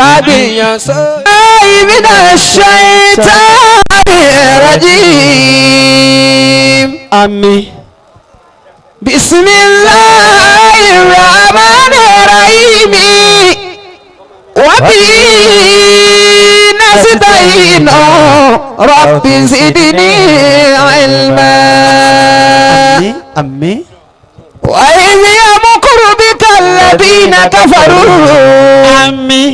kábíyàn sójú. Minash shaitanir rajim. Àmín. Bismillahir rahmanir rahim. Wa bihi nasta'inu. Rabbi zidni ilma. Àmín. Wa idh yamkuru bika alladhina kafaru. Àmín.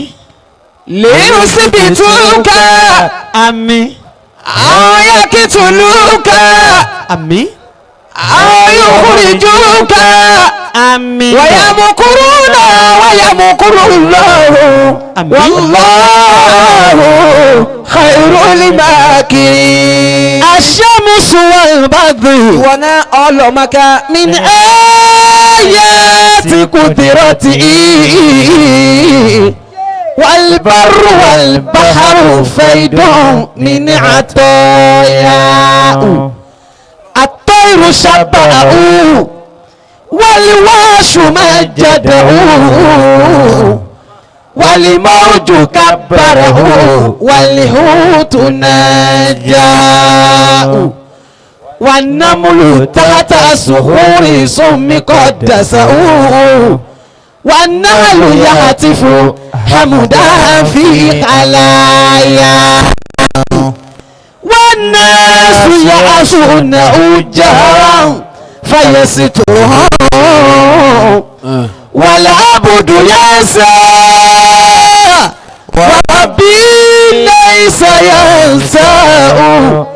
Liyusbituka. Àmín. Aw yaqtuluka. Àmín. Aw yukhrijuka. Àmín. Wa yamkuruna wa yamkurullahu. Wallahu khairul makirin. Ash-shamsu wal-badru. Wana ọlọ́mọka Min ayati qudratihi. والبر والبحر فيض من عطاياه الطير شبعه والواش مجده والموج كبره والحوت نجاه والنمل تحت الصخور ثم قدسه والنعل يهتف حمدا في خلايا والناس يعصونه جهرا فيسترهم والعبد ينسى وربي ليس ينساه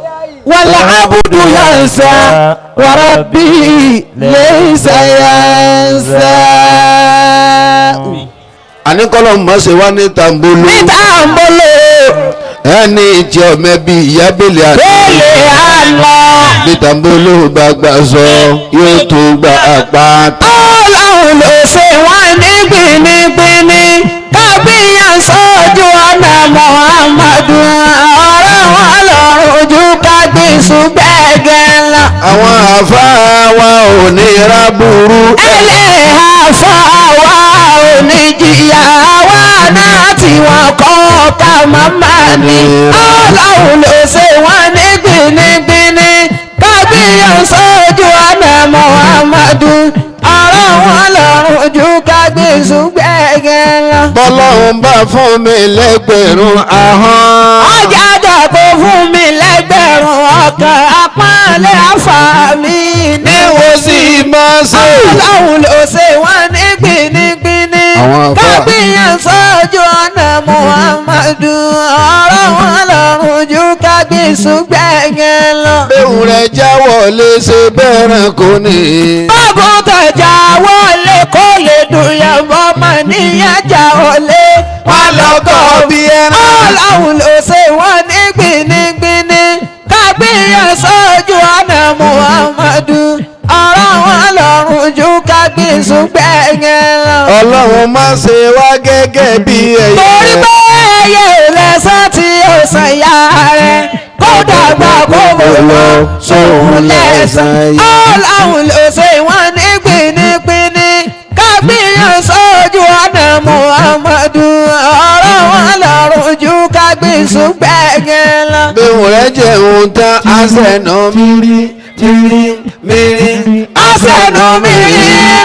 والعبد ينسى وربي ليس ينسى. Àní kọ́lọ́ mọ̀ ṣe wá ní tàǹbóló. Ní tàǹbóló. Ẹni tí ọmọ ẹbí ìyá bèlè àná. Bèlè àná. Ní tàǹbóló bá gbà sọ yóò tó gba àpáta. Ọlọ́run ló ṣe wá ní gbinigbini. Kábíyàn sójú ọ̀nà Muhammadu. Ọ̀rọ̀ wọn lọ́rùn ojú kábíyèsí gbẹ̀gẹ̀ lọ. Àwọn àfáà wa ò ní rábùrú. Ẹlẹ́hà àfáà wa ò ní jìyà wa náà tí wọ́n kọ́ ká màmá ni. Ọlọ́run ló ṣe wọ́n ní gbinigbini. Kábíyàn sójú ọ̀nà Muhammadu. Ọ̀rọ̀ wọn lọ́rùn ojú kábíyèsí gbẹ̀gẹ̀ lọ. Bọ́lọ́run bá fún mi lẹ́gbẹ̀rún ahọ́n. Ọjà dàgbò fún mi lẹ́gbẹ̀rún ọkàn apánlé àfàmì ní Wo sì máa ṣe. Ọlọ́run ló ṣe wọ́n ní gbinigbini. Kábíyàn sójú ọ̀nà Muhammadu. Ọ̀rọ̀ wọn lọ́rùn ojú kábíyèsí gbẹ̀gẹ̀ lọ. Béhùn rẹ̀ jáwọ́ lé ṣe bẹ́ẹ̀rẹ̀ kò ní. Bọ́gùn tọ̀jà wọlé kó lè dùn yàgbọ́ mọ̀ níyàjà wọlé. Wọ́n lọ́kọ̀ bí ẹran. Ọlọ́run ló ṣe wọ́n ní gbinigbini. Kábíyàn sójú ọ̀nà Muhammadu. Ọ̀rọ̀ wọn lọ́rùn ju kábíyèsí gbẹ̀gẹ̀ lọ. Ọlọ́run má ṣe wá gẹ́gẹ́ bí ẹyẹ. Torí pé ẹyẹ lẹ́sàn tí ó sàn ya rẹ̀. Kó dàgbà kó gbogbo sóhun lẹ́sàn. Ọlọ́run ló ṣe wọ́n ní gbinigbini. Kábíyàn sójú ọ̀nà Muhammadu. Ọ̀rọ̀ wọn lọ́rùn ju kábíyèsí gbẹ̀gẹ̀ lọ. Béhùn rẹ̀ jẹun tán aṣẹ́nà mírí mírí mírí. Aṣẹ́nu mi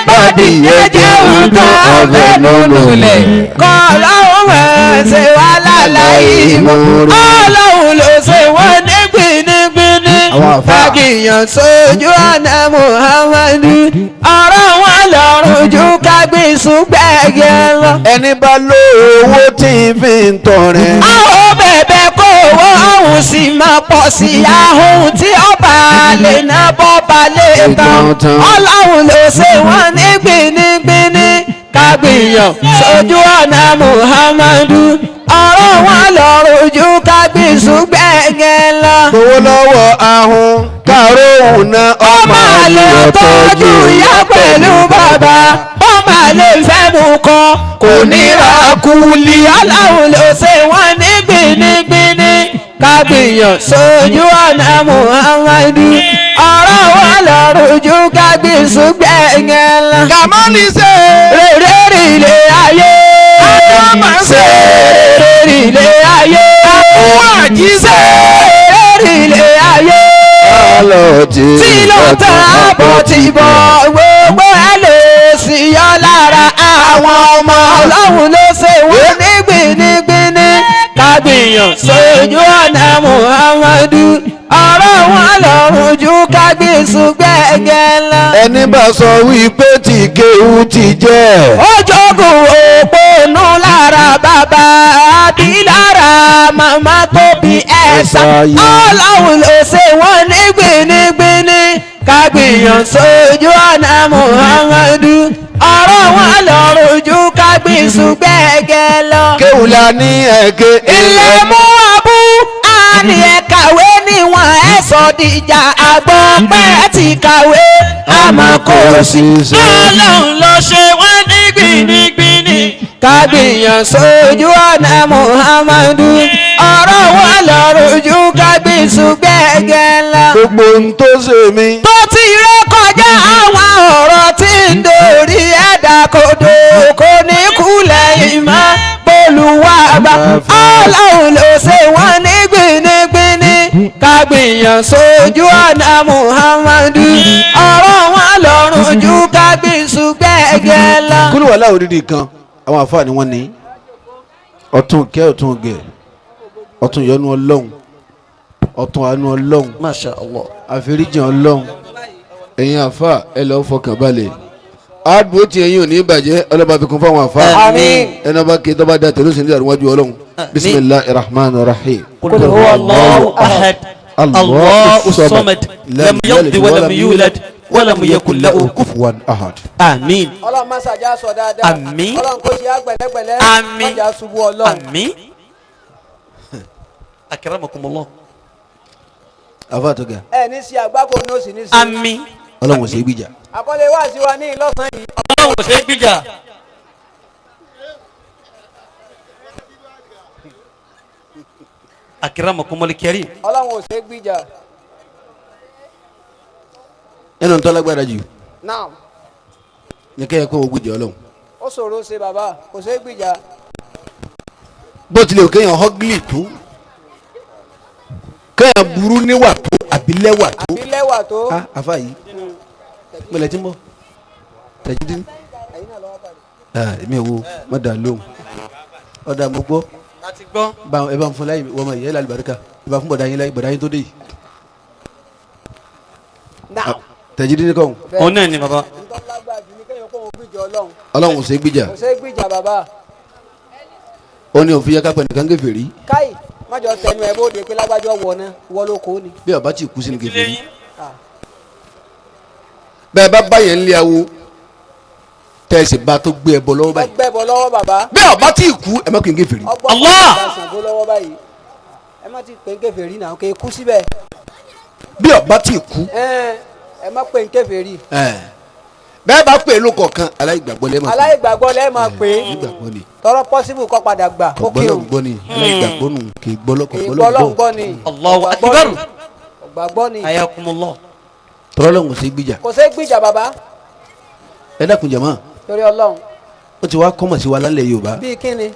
bọ́dì yẹn jẹun tán ọbẹ̀ nínú ilẹ̀. Kọ́ ọlọ́run mọ̀ ṣe wá láláyé mọ́. Ọlọ́run ló ṣe wọ́n ní gbinigbini. Kábíyàn sójú ọ̀nà Muhammadu. Ọ̀rọ̀ wọn lọ́rùn ju kábíyèsí gbẹ̀gẹ̀ lọ. Ẹni bá lówó tí fi ń tọrẹ. Àwọn bẹ̀bẹ̀ kó owó ọ̀hún sì máa pọ̀ sí ahun tí ọba lè ná bọ́ba lè tán. Ọlọ́run ló ṣe wọ́n ní gbinigbini. Kábíyàn sójú ọ̀nà Muhammadu. Ọ̀rọ̀ wọn lọ́rùn ju kábíyèsí gbẹ̀gẹ̀ lọ. Gbowó lọ́wọ́ ahun káró òun náà Ọmọ àlè tọ́jú ìyá pẹ̀lú bàbá. Ọmọ àlè fẹ́ mú kọ kò ní ra kúlì. Ọlọ́run ló ṣe wọ́n ní gbinigbini. Kábíyàn sójú ọ̀nà Muhammadu. Ọ̀rọ̀ wọn lọ́rùn ju kábíyèsí gbẹ̀gẹ̀ lọ. Kàmá ní ṣe. Rèrè rìlẹ̀ ayé. Àjọ máa ń ṣe. ilé ayé. Àwọn àjíṣẹ́ ilé ayé. Tí ló tán àbọ̀ ti bọ̀ gbogbo ẹ̀ lè sì yọ lára àwọn ọmọ ọlọ́run ló ṣe wọ́n ní gbìnìgbìnì. Kágbìyàn sójú ọ̀nà Muhammadu ọ̀rọ̀ wọn lọ́rùn ju kágbìsù gbẹ̀gẹ̀ lọ. Ẹni bá sọ wípé tí kéwú ti jẹ́. Ó jogun òpónú lára bàbá àbí lára màmá tó bí ẹ̀sà. Ọlọ́run ló ṣe wọ́n ní gbìnìgbìnì. Kágbìyàn sójú ọ̀nà Muhammadu ọ̀rọ̀ wọn lọ́rùn ju kágbìsù gbẹ̀gẹ̀ lọ. Kéwú la ní ẹ̀kẹ́. Ilé mú abú àní ẹ̀ kàwé níwọ̀n ẹ̀ sọ dìjà àgbọ̀n pẹ́ ti kàwé àmọ́ kò sí. Ọlọ́run ló ṣe wọ́n ní gbìnìgbìnì. Kágbìyàn sójú ọ̀nà Muhammadu ọ̀rọ̀ wọn lọ́rùn ju kágbìsù gbẹ̀gẹ̀ lọ. Gbogbo ohun tó ṣe mí. Tó ti ré kọjá àwọn ọ̀rọ̀ tí ń dorí ẹ̀dá kodò kò ní kúlẹ̀ ìmọ̀ bólúwà bá. Ọlọ́run ló ṣe wọ́n ní gbìnìgbìnì. Kágbìyàn sójú ọ̀nà Muhammadu ọ̀rọ̀ wọn lọ́rùn ju kágbìsù gbẹ̀gẹ̀ lọ. Kúlù wà láwọn odidi kan àwọn àfáà ni wọ́n ní ọ̀tún kẹ́ ọ̀tún gẹ̀ ọ̀tún yọ́nú Ọlọ́run ọ̀tún àánú Ọlọ́run Masha Allah. àforíjìn Ọlọ́run. Ẹ̀yin àfáà ẹ lọ fọkàn balẹ̀ àdúró tí ẹ̀yin ò ní bàjẹ́ ọlọ́ba fi kún fún àwọn àfáà. Àmín. ẹnì ọba kì í tọ́ba da tẹ̀lé òsèlú àríwájú Ọlọ́run. Bismillahir Rahmanir Rahim. قل هو الله أحد الله الصمد لم يلد ولم يولد ولم يكن له كفوا Ahad. آمين Ọlọ́run má ṣàjà sọ dáadáa. Àmín. Ọlọ́run kò ṣe àgbẹ̀lẹ́gbẹ̀lẹ́. Àmín. Má jà ṣubú Ọlọ́run. آمين أكرمكم الله àfáà tó ga Ẹ ní sí àgbákò ní òsì ní sí. آمين Ọlọ́run ò ṣe é gbìjà. Àkọlé wá sí wa ní ìlọ́sàn yìí. الله سيبجا أكرمكم الكريم Ọlọ́run ò ṣe é gbìjà. ẹnu tó lágbára jù Naam. ní kẹ́yẹ kó o gbìjà Ọlọ́run. Ó ṣòro ṣe bàbá kò ṣe é gbìjà. bó tilẹ̀ kéèyàn họ́gìlì tó kéèyàn burú níwà tó àbí lẹ́wà tó. Àbí lẹ́wà tó. àfáà yìí gbọ́dọ̀ tí ń bọ̀ tẹ̀jú dín. Ẹ̀yin náà lọ́wọ́ báyìí. èmi ò wo má dà lóhùn ọ̀dà mo gbọ́ láti gbọ́ ẹ bá ń fún láyé wọ́n mọ̀ ìyá ìlà àlùbáríkà ẹ bá fún bọ̀dá yín tó dé yìí. Naam. tẹ̀jú dín kọ́ òun náà ni bàbá Ntọ́ lágbára jù ní kéèyàn kó wọn gbìjà Ọlọ́run. Ọlọ́run ò ṣe é gbìjà Kò ṣe é gbìjà bàbá. ó ní òfin yẹ ká pẹ̀lú kan kèfèrí Káyì májọ tẹnu ẹ bóde pé lágbájọ wọ náà wọ́ ló kó ni. bí ọba tí kú sínú kèfèrí bẹ́ẹ̀ bá báyẹn ń lé awo tẹ̀sí bá tó gbé ẹbọ lọ́wọ́ báyìí Ọgbẹ́ bọ lọ́wọ́ bàbá. bí ọba tí kú ẹ má kí n kèfèrí Allah! Ṣàngó lọ́wọ́ báyìí. Ẹ má ti pè ń kèfèrí náà kò kú síbẹ̀. bí ọba tí kú Ẹ má pè ń kèfèrí. bẹ́ẹ̀ bá pè é ló kọ̀ọ̀kan aláìgbàgbọ́ lẹ́ẹ̀ máa pè é. Aláìgbàgbọ́ lẹ́ẹ̀ máa pè é. aláìgbàgbọ́ ni Tọrọ pọ́sibù kọ́ padà gbà kó kírun. kọ̀gbọ́lọ́gbọ́ ni aláìgbàgbọ́ nù kì í gbọ́lọ́gbọ́ Ìgbọ́lọ́ngbọ́ ni. Allahu akbar Ọ̀gbàgbọ́ ni. ayakumullah tọ́lọ́lọ́hún ò sí gbìjà Kò ṣe é gbìjà bàbá ẹ dákun jàmá torí Ọlọ́run. ó ti wá kọ́mọ̀ sí wa lálẹ́ Yorùbá Bíi kíni?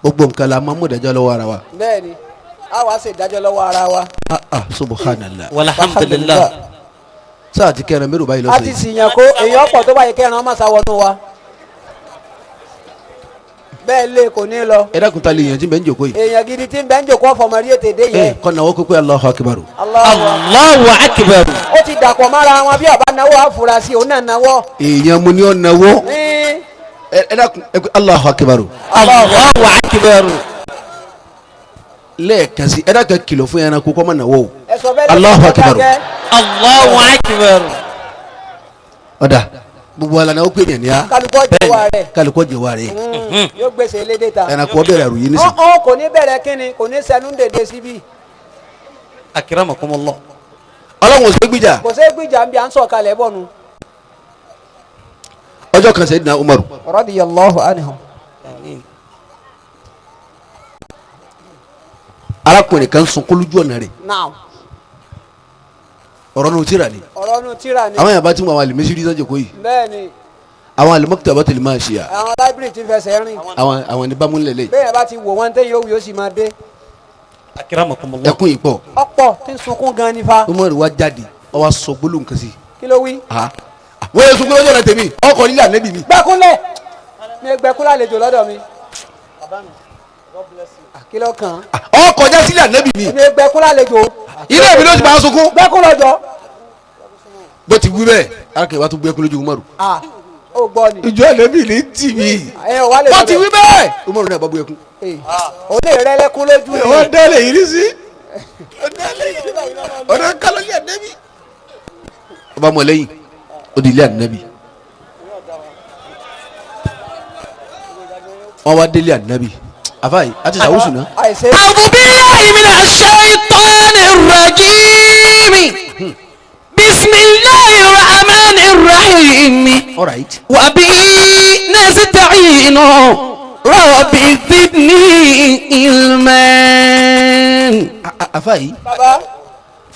gbogbo nǹkan la máa mú ìdájọ́ lọ́wọ́ ara wa Bẹ́ẹ̀ ni. A wá ṣe ìdájọ́ lọ́wọ́ ara wa. subhanallah walhamdulillah sáà ti kẹrin mẹ́rù báyìí A lọ́sẹ̀ ti yìí sì yàn kó èèyàn pọ̀ tó báyìí kẹrin ọmọ sáwọnú wa. Bẹ́ẹ̀ lé kò ní lọ. ẹ dákun ta lè yàn tí bẹ́ẹ̀ ń jòkó yìí Èèyàn gidi tí ń bẹ́ ń jòkó ọ̀fọ̀mọ̀ rí ètè dé yẹn. kọ́ náwó kókó Allahu akbar Allahu akbar Ó ti dàpọ̀ mára wọn bí ọba náwó àfúrásì òun náà náwó. èèyàn mo ní ọ náwó Ní ẹ dákun ẹ pé Allahu akbar Allahu akbar lẹ́ẹ̀kan sí ẹ dákun kìlọ̀ fún ẹranko kọ́ mọ́ náwó o ẹ̀sọ́ bẹ́ẹ̀ Allahu akbar. Allahu akbar ọ̀dà gbogbo ala náà ó pè yẹn ní a kálukọ́ jẹ́wọ́ rẹ̀. kálukọ́ jẹ̀wá rẹ̀ Yóò gbèsè elédè ta. ẹranko bẹ̀rẹ̀ àrùn yìí nísìn Ọ̀hún kò ní bẹ̀rẹ̀ kíni kò ní sẹ́nu dèdè síbí. akramakumullah Ọlọ́run ò sí gbìjà Kò sí gbìjà ń bí à ń sọ̀kalẹ̀ bọ̀ nu. ọjọ́ kan Sayyidina Umaru Radiyallahu anhu. arákùnrin kan sunkún lójú ọ̀nà rẹ̀ Naam. ọ̀rọ̀ náà tíra ni Ọ̀rọ̀ nu tíra ni. àwọn yàrá tí wọn wà lè mẹ́sìrì sọ́jọ́ kó yìí Bẹ́ẹ̀ ni. àwọn al-maktabatul mashiya. àwọn library ti fẹsẹ̀ rìn. àwọn ní bámu lélẹ̀. bẹ́ẹ̀ bá ti wò wọ́n tẹ́ yóò sì máa dé. Akramakumullah. ẹkún yìí pọ̀. ọ̀pọ̀ tí ń sunkún gan nífa. Umar wa jáde ó wá sọ gbólóhùn kan sí. kí ló wí. wọ́n yẹ sunkún lọ́jọ́ rẹ̀ tèmi ọkọ̀ nílẹ̀ ànẹ́bì mi. gbẹ́kúnlẹ̀ mi gbẹ́kúnlẹ̀ àlejò lọ́dọ̀ mi. kí ló kàn. ọkọ̀ já sílẹ̀ ànẹ́bì mi. mi gbẹ́kúnlẹ̀ àlejò. ilé mi ló ti máa sunkún. gbẹ́kúnlẹ̀ jọ. bó ti wí bẹ́ẹ̀ arákùnrin wa tún gbé ẹkún lójú Umaru. ó gbọ́ ni. ìjọ ànẹ́bì ní tì mí. bó ti wí bẹ́ẹ̀ Umaru náà bá bú ẹkún. o lè rẹ lẹ́kún lójú rẹ. wọ́n dẹ́lẹ̀ yìí ní sí. ọ̀dọ́ kálọ̀ ní ànẹ́bì. ọba mọ̀ lẹ́yìn ó di ilé ànẹ́bì. wọ́n wá délé ànẹ́bì. àfáàyè àti sàwùsù náà. A'udhu billahi minash shaitanir rajim. Bismillahir rahmanir rahim. all right. Wa bihi nasta'inu. Rabbi zidni ilman. àfáàyè. baba.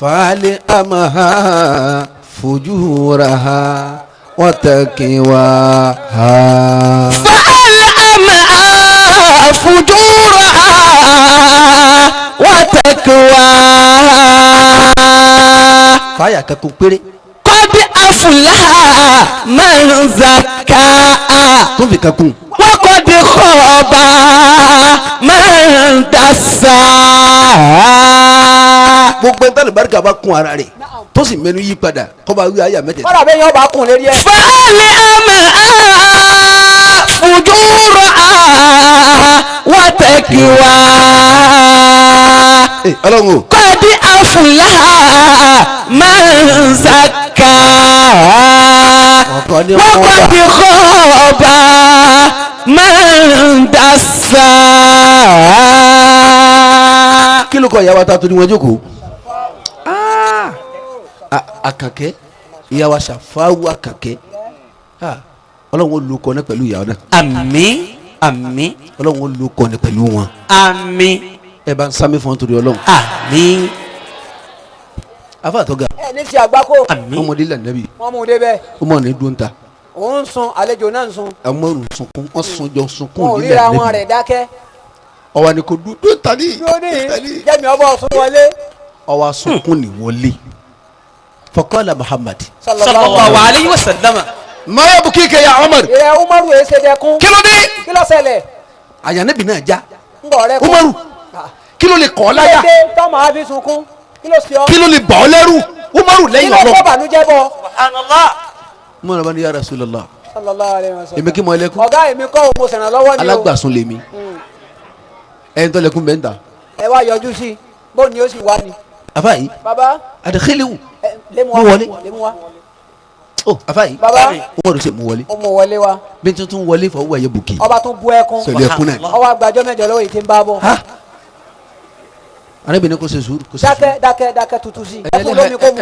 fàálẹ̀ àmàhà fujuraha wa taqwaha. فألهمها فجورها وتقواها fàáyà kankan péré. قد أفلح من زكاها tó fi kankan. وقد خاب من دساها. gbogbo ẹni tálẹ̀ barika bá kún ara rẹ̀ tó sì mẹ́nu yí padà kó bá wí àyà mẹ́tẹ̀ẹ̀ta. kọ́dà bẹ́ẹ̀ yẹn ọba kùn lérí ẹ̀. فألهمها فجورها وتقواها ọlọ́run o. قد أفلح من زكاها ọ̀kan ní وقد خاب من دساها. kí ló kọ ìyàwó ta tó ní wọn jókòó. àkànkẹ́ ìyàwó Ṣàfáwù àkànkẹ́ ọlọ́run ó lu kọ́ ní pẹ̀lú ìyàwó náà. Àmín àmín ọlọ́run ó lu kọ́ ní pẹ̀lú wọn. àmín ẹ bá ń sámi fún wọn torí ọlọ́run. àmín afa àtọ́gà ẹ ní ti àgbákò. àmín. ọmọdé là nàbì wọ́n mú un débẹ̀. ọmọ ní dúró ń ta. òun ń sun àlejò náà ń sun. ọmọ rò sunkún wọn sunjọ sunkún wọn ò nílẹ̀ ríra wọn nàbì. rẹ̀ dákẹ́. ọwọ́ ni kò dúró tani. yóò ní jẹ́mi ọbọ̀ sun wọlé. ọwọ́ sunkún ni wọlé. faqala Muhammad. sallallahu alayhi wa sallam. ma yabkika ya Umar. ìrẹ̀ Umaru èsè dẹkùn. kí ló dé. kí ló ṣẹlẹ̀. àyà nàbì náà já. ń bọ̀ rẹ kún. Umaru kí ló lè kọ́ ọ láyà. kí ló dé tọ́mọ àfi sunkún. kí ló ṣe ọ́. kí ló lè bà ọ́ lẹ́rù. Umaru kí lẹ́yìn ló ọlọ́. kọ́ bànújẹ́ bọ̀. subhanallah. Umaru bá ní ya Rasulullah. sallallahu alaihi wasallam. èmi kí mo ẹlẹ́kùn. ọ̀gá èmi kọ́ mo sẹ̀ràn lọ́wọ́ ni o. alágbàsún lèmi. ẹni tó lẹ́kùn bẹ́ẹ̀ ń ta. ẹ wá yọjú sí i bó ni ó sì wá ni. àfáàyí baba adkhilhu. lému Mú wa wọlé. lému wa. ó àfáàyí. baba Umaru ṣe mú wọlé. ó mú wọlé wa. bí tuntun wọlé fọwọ́ ẹ̀yẹ bùkì. ọba tún bú ẹkún. pẹ̀lú ẹkún náà. ọwọ́ àgbàjọ mẹ́jọ lọ́wọ́ yìí ti ń bá bọ̀. arábìnrin kò ṣe sùúrù kò ṣe dákẹ́ dákẹ́ dákẹ́ tutù sí. ẹkún lómi kó mu.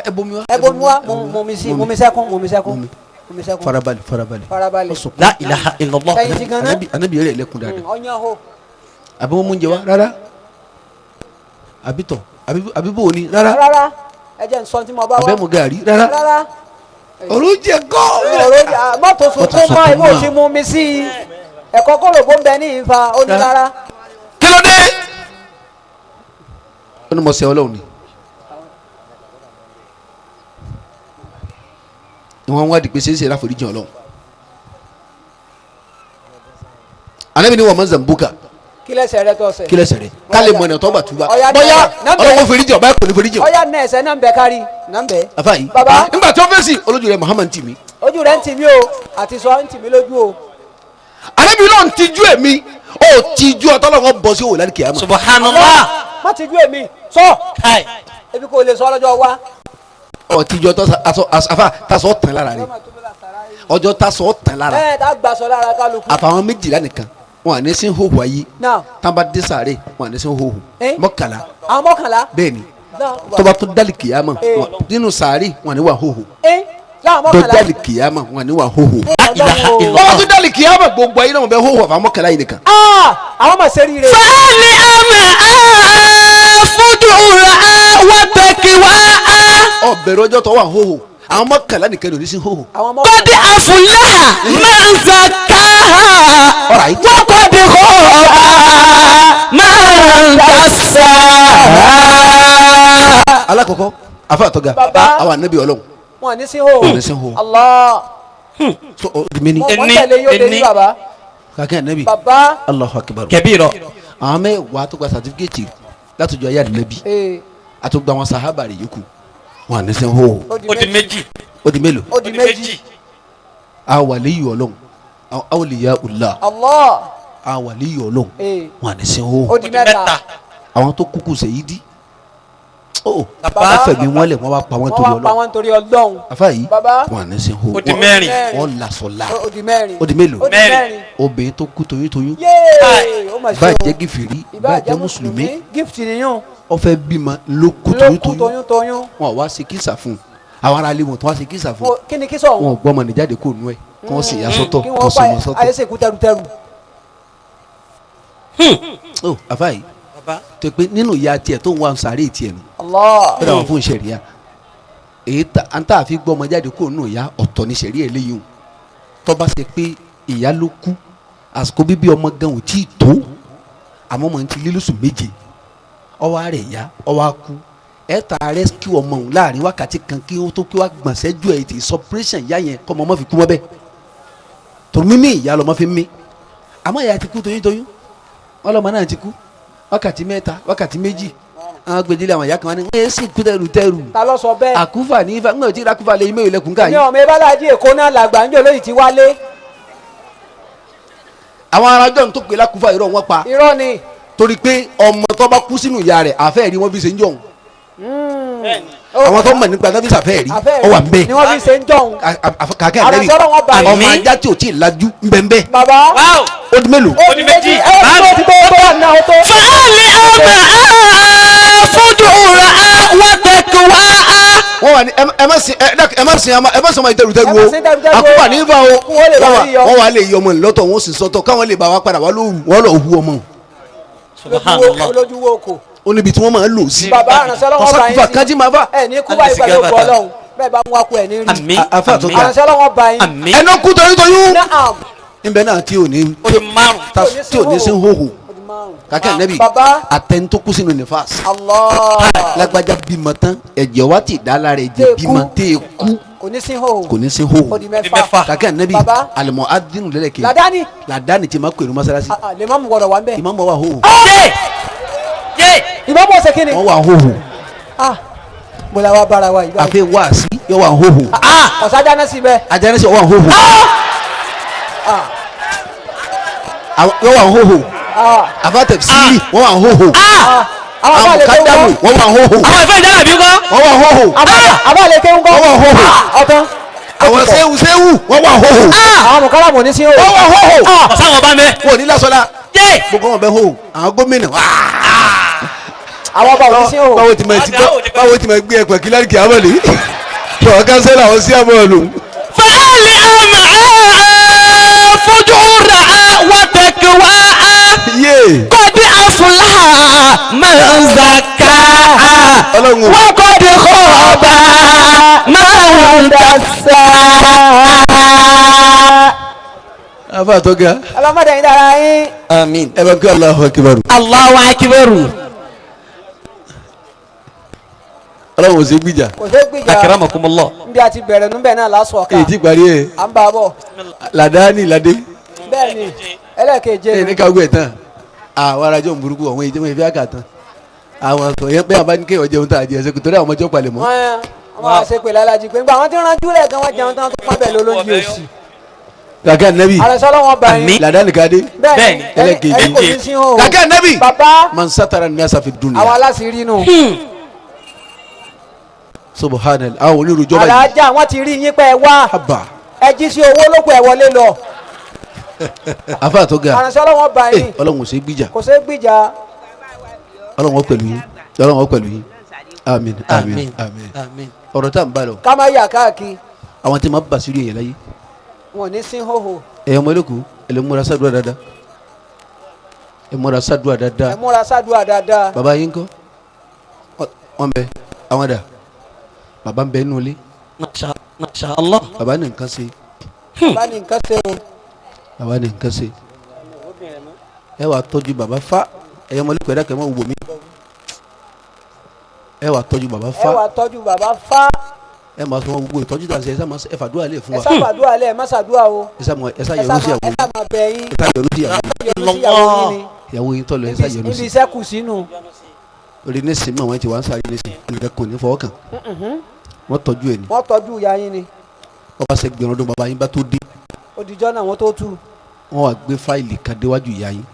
ẹ bomi wa. ẹ bomi wa mu mi sí mu mi sẹ́kún mu mi sẹ́kún mu mi sẹ́kún. farabalẹ̀ farabalẹ̀. farabalẹ̀. la ilaha illallah. sẹ́yìn ti gan-an. anabi yẹrẹ lẹkùn dáadáa. ọyàn ho. àbí wọn mú oúnjẹ wa rárá. àbí tọ̀ àbí bò ní rárá. rárá ẹ jẹ́ nsọ́n tí mo bá wá. àbẹ́ mu gàrí rárá. rárá. olùjẹ gọ́. mọ́tò sunkún mọ́ ìwọ òsì mu mi sí i. ẹ̀kọ́ kóró bó ń bẹ ní ìfa ó ní rárá. kí ló dé. ó ní mo ṣe Ọlọ́run ni. ìwọ̀n wá di pé ṣeéṣe láforíjì Ọlọ́run. anabi ni wọ́n mọ̀ zambuka. kí lẹ́sẹ̀ rẹ tó ṣẹ̀. kí lẹ́sẹ̀ rẹ̀ kálí mọ̀nà tó bá tuba. Ọya bọ́yá nẹ́ẹ̀mẹ̀. Ọlọ́run foríjì ọba kò ní foríjì ọ. ọyá nẹ́ẹ̀sẹ̀ náà ń bẹ kárí náà ń bẹ. àfààyí. Baba. nígbà tí wọ́n fẹ́ sí olójú rẹ̀ Muhammad tì mí. ojú rẹ ń tì mí o àti sọ ń tì mí lójú o. anabi náà ń tijú èmi ó tijú ọtọ́lọ́wọ́ bọ́ sí òwò lálẹ́ kìámà. subhanallah. má ti ju èmi sọ kai. ebi kò lè sọ lọ́jọ́ wa. ó tijú afa tasọ̀ tán lára rẹ̀ ọjọ́ tasọ̀ tán lára ẹ tá a gbà sọ lára kálukú. àfàwọn méjìlá nìkan wọn à ní sí hóhù ayé náà tábà dé sàárè wọn à ní sí hóhù mọ́kànlá àwọn mọ́kànlá. bẹ́ẹ̀ ni náà tọ́ba tó dálì kìámà nínú sàárè wọn à ní wà hóhù láwọn tó mọ́kànlá. dálì kìámà wọn à ní wà hóhù. la ilaha illallah. tọ́ba tó dálì kìámà gbogbo ayé náà wọn bẹ hóhù àfàwọn mọ́kànlá yìí nìkan. àwọn ọmọ sẹ́rí rẹ̀. فألهمها فجورها وتقواها ọ bẹ̀rẹ̀ ọjọ́ tó wà hóhù àwọn mọ́kànlá nìkan ló ní sí hóhò. قد أفلح من زكاها وقد خاب من دساها. alákọ̀ọ́kọ́ afa àtọ́gà àwọn anabi ọlọ́run wọn ní sí hóhò. ní sí hóhò. Allah. so ọdún mi ní. wọ́n tẹ̀lé yóò dé ní baba. kàkẹ́ anabi. baba. Allahu akbar. كبيرة àwọn mẹ́wàá tó gba sàtífíkẹ́tì látọjọ́ ayé àdìlẹ́bí àtúgbà wọn sàhábà rẹ̀ yòókù wọn ní sí hóhò. ó di méjì ó di mélòó. ó di méjì. awàlíyù ọlọ́run awliya Allah Allah. awàlíyù ọlọ́run wọn ní sí hóhò. ó di mẹ́ta. àwọn tó kúkú sèyídì ó fẹ̀mí wọn lẹ̀ wọ́n wá pa wọ́n torí wọ́n wá pa ọlọ́run wọ́n torí ọlọ́run. afa yìí baba. wọn ní sí hóhò. ó di mẹ́rin wọ́n lasọ̀la ó di mẹ́rin. ó di mélòó. ó di mẹ́rin. obìnrin tó kú toyúntoyún yéé ó mà ṣe o. bá jẹ́ gífìrí bá jẹ́ mùsùlùmí gift nìyún. ó fẹ́ bímọ ló kú ló kú toyúntoyún toyún. wọn wá ṣe kísà fún un àwọn ará ilé wọn tó wá ṣe kísà fún un kí ni kí sọ wọn ò gbọ́ ọmọ nìjáde kó nú ẹ̀ kí wọ́n sì yà sọ́tọ̀ kí kí wọ́n wọ́n sọmọ pa sọ́tọ̀. ayéṣekú tẹrutẹru. ó àfa yìí tó pé nínú ìyá tiẹ̀ tó ń wá sàárè tiẹ̀ nù Allah. ó dàwọn fún ìṣẹ̀ríà èyí à ń tà fi gbọ́ ọmọ jáde kó nù ìyá ọ̀tọ̀ ní ìṣẹ̀ríà eléyìí o tó bá ṣe pé ìyá ló kú àsìkò bíbí ọmọ gan ò tí ì tó àmọ́ ọmọ ti lé lóṣù méje ọwọ́ rẹ̀ yá ọwọ́ kú ẹ ta rescue ọmọ òun láàrin wákàtí kan kí ó tó kí wá gbọ̀nsẹ́jú ẹ̀ ti suppression ìyá yẹn kọ́ ọmọ fi kú mọ́ bẹ́ẹ̀ tó mímí ìyá lọ́mọ fi mí àmọ́ ìyá ti kú toyúntoyún ọlọ́mọ náà ti kú wákàtí mẹ́ta wákàtí méjì àwọn gbèdélé àwọn ìyá kan wá ní wọ́n yẹ sí kú tẹrù ta ló sọ bẹ́ẹ̀. àkúfà ní ifá ńgbà tí ìrákúfà lè mẹ́rin lẹ́kùn ká ní yìí. ọmọ ibalaji èkó náà làgbà ń jò lóyìn tí wálé. àwọn arájọ́ tó pè lákúfà irọ́ wọn pa irọ́ ni. torí pé ọmọ tó bá kú sínú ìyá rẹ̀ àfẹ́ rí wọ́n fi ṣe ń jọ̀hún àwọn tó mọ̀ nípa nábì sàfẹ́ rí ọ wà ń bẹ́ẹ̀ ni wọ́n fi ṣe ń jọ̀hún. kàkẹ́ àlẹ́rì àrẹ̀sọ́rọ̀ wọn bá ọmọ ajá tí ò tí ì lajú ń bẹ́ẹ̀ bẹ́ẹ̀ baba. ó di mélòó. ó di méjì. ẹ ó ti tó wà náà ó tó. فهل أما فجورا وتقواها. wọ́n wà ní ẹ má sin ọmọ ìtẹrùtẹrù ẹ má o sin ìtẹrùtẹrù o. àkúfà ní ifá o Wọ́n lè bá rí yọ. wọ́n wà lè yọ ọmọ ìlọ́tọ̀ wọn ó sì sọ́tọ̀ káwọn lè bá wa padà wọ́n lọ hu ọmọ subhanallah olójúwò kò. ó níbi tí wọ́n máa ń lò sí. baba àrẹ̀sọ́rọ̀ wọn bá yín kọ́sákúfà sí. kájí máa fà. ẹ ní kú báyìí pẹ̀lú òkú ọlọ́run bẹ́ẹ̀ bá mú akú ẹ̀ ní rí. àmín àfa tó àmín ga. àrẹ̀sọ́rọ̀ wọn bá yín. àmín ẹnu kú toyúntoyún. Naam. níbẹ̀ náà tí ò ní ó di márùn tí ò ní sí hóhò Ó di márùn. kàkẹ́ nẹ́bí baba. àtẹni tó kú sínú nífàs. Allah. lágbájá bímọ tán ẹ̀jẹ̀ wa ti dá lára ẹ̀jẹ̀ bímọ tẹ́ ẹ kú kò ní sí hó. kò ní sí ó hóhò. di mẹ́fà. mẹ́fà. kàkẹ́ nẹ́bí Baba. alimọ̀ adínú lẹ́lẹ̀kẹ́ ládàáni. làdáni tí ma pèrò mọ́sálásí lè má mú gbọdọ̀ wá ń bẹ̀. ìmọ̀ mọ́ wa hóhò yé ìmọ̀ mọ̀ ṣe kí ni. wọ́n wà hóhò mo la wa bára wa yìí. àfi wáàsí yọ wà hóhò ọ̀sájà náà sì bẹ́ẹ̀. ajánẹ́sẹ̀ wà hóhò yọ wà hóhò àfàtẹ̀sílì wọ́n wà hóhò àwọn àbá lè kéwú àmùkádàmù kọ́. wọ́n wà hóhò àwọn ìfẹ́ ìdára bí kọ́ wọ́n wà hóhò àbá lè kéwú kọ́. wọ́n wà hóhò ọ̀tán. àwọn sẹ́wù wọ́n wà hóhò àwọn mọ̀kálà mọ̀ ní sí hó. wọ́n wà hóhò ọ̀sán wọn bá mẹ́ wọ́n ní lásọ̀lá yé gbogbo wọn bẹ hóhò àwọn gómìnà àwọn ọba ò ní sí hó. báwo ti ma gbé ẹ̀pẹ̀ kí láti kí á mọ̀lẹ́ tọ́ kánsẹ́lá àwọn sí àmọ́ọ̀lù. فهل أما فجورا وتقواها. yé قد أفلح من زكاها Ọlọ́run o. وقد خاب من دساها. afa tó ga ọlọ́mọdé yín dára yín. àmín ẹ bá kí Allahu akbar. الله أكبر. Ọlọ́run ò sí gbìjà kò sí gbìjà. akramakumullah níbi àti bẹ̀rẹ̀ núbẹ̀ náà lásán ọ̀ka. èyí ti parí ẹ̀ à ń bá a bọ̀. làdáni ládé bẹ́ẹ̀ ni ẹlẹ́ẹ̀keje. ẹ̀ ní ká gbé tán àwọn arajọ́ ń burúkú àwọn ìjọba ìfẹ́ àkà tán àwọn sọ yẹn pé àbáníkẹ́ ọ̀jẹ̀ ń ta àjẹ́ ẹ̀sẹ̀ kò torí àwọn ọmọdé palẹ̀ mọ́. wọ́n á ṣe pé lálájí pé nígbà wọn ti ránjú lẹ̀ gan wọ́n jẹun tán tó pọ́n bẹ̀ lólóńjì òsì. kàkẹ́ nẹ́bí àrẹ̀sọ́lọ́ wọn bá yín. Àmín. làdáni kadé bẹ́ẹ̀ ni ẹlẹ́ẹ̀keje. ẹni kò ní sí hó. kàkẹ́ nẹ́bí bàbá man satara nasa fi dunya àwọn aláṣìírí nù. subhanallah àwọn onírúurú báyìí alájà wọn ti rí yín pé ẹ wá haba ẹ jí sí owó lóko ẹ wọlé lọ. afa tó ga àrẹ̀sọ́lọ́ wọn bá yín. Ọlọ́run ò sí gbìjà kò sí gbìjà. Ọlọ́run ó pẹ̀lú yín Ọlọ́run ó pẹ̀lú yín àmín àmín àmín àmín àmín ọ̀rọ̀ tá à ń bá lọ ká má yà káàkiri àwọn tí ma bá sírí èèyàn láyé wọn ò ní sí hóhó. ẹ̀yọ́ ọmọ ẹlẹ́kùn ẹ lè múra sádùá dáadáa ẹ múra sádùá ẹ dáadáa múra sádùá dáadáa. bàbá yín kọ́ wọ́n bẹ àwọn dà bàbá ń bẹ nínú ilé masha Masha Allah. bàbá ní nǹkan ṣe bá ní nǹkan ṣe o. bàbá ní nǹkan ṣe ẹ wàá tọ́jú bàbá fa ẹ̀yọ́ mọ́lẹ́kọ̀ọ́ ẹ̀dá kẹ́ mọ́ wò mí ẹ wàá tọ́jú bàbá ẹ fa wà tọ́jú bàbá fa. ẹ máa sọ wọn gbogbo ìtọ́jú tà sí ẹ fàdúrà lè fún ẹ wa sábàdúrà lẹ ẹ má ṣàdúrà o. ẹ sá yọrù sí ẹ sá máa bẹ̀ yín. ẹ sá yọrù sí ìyàwó yọrù sí ìyàwó yín ni. ìyàwó yín tọ́lọ ẹ sá yọrù ibi sí iṣẹ́ kù sínú. orí nísìnyí àwọn ti wá ń sáré nísìnyí ẹnìkan kò ní fọwọ́ kàn wọ́n tọ́jú ẹ̀ ní wọ́n tọ́jú ìyá yín ni. wọ́n bá ṣẹ́gbẹ̀rún ọdún bàbá yín bá tó dé òdìjọ́ náà wọ́n tó tú. wọ́n wá gbé fáìlì kan déwájú ìyá yín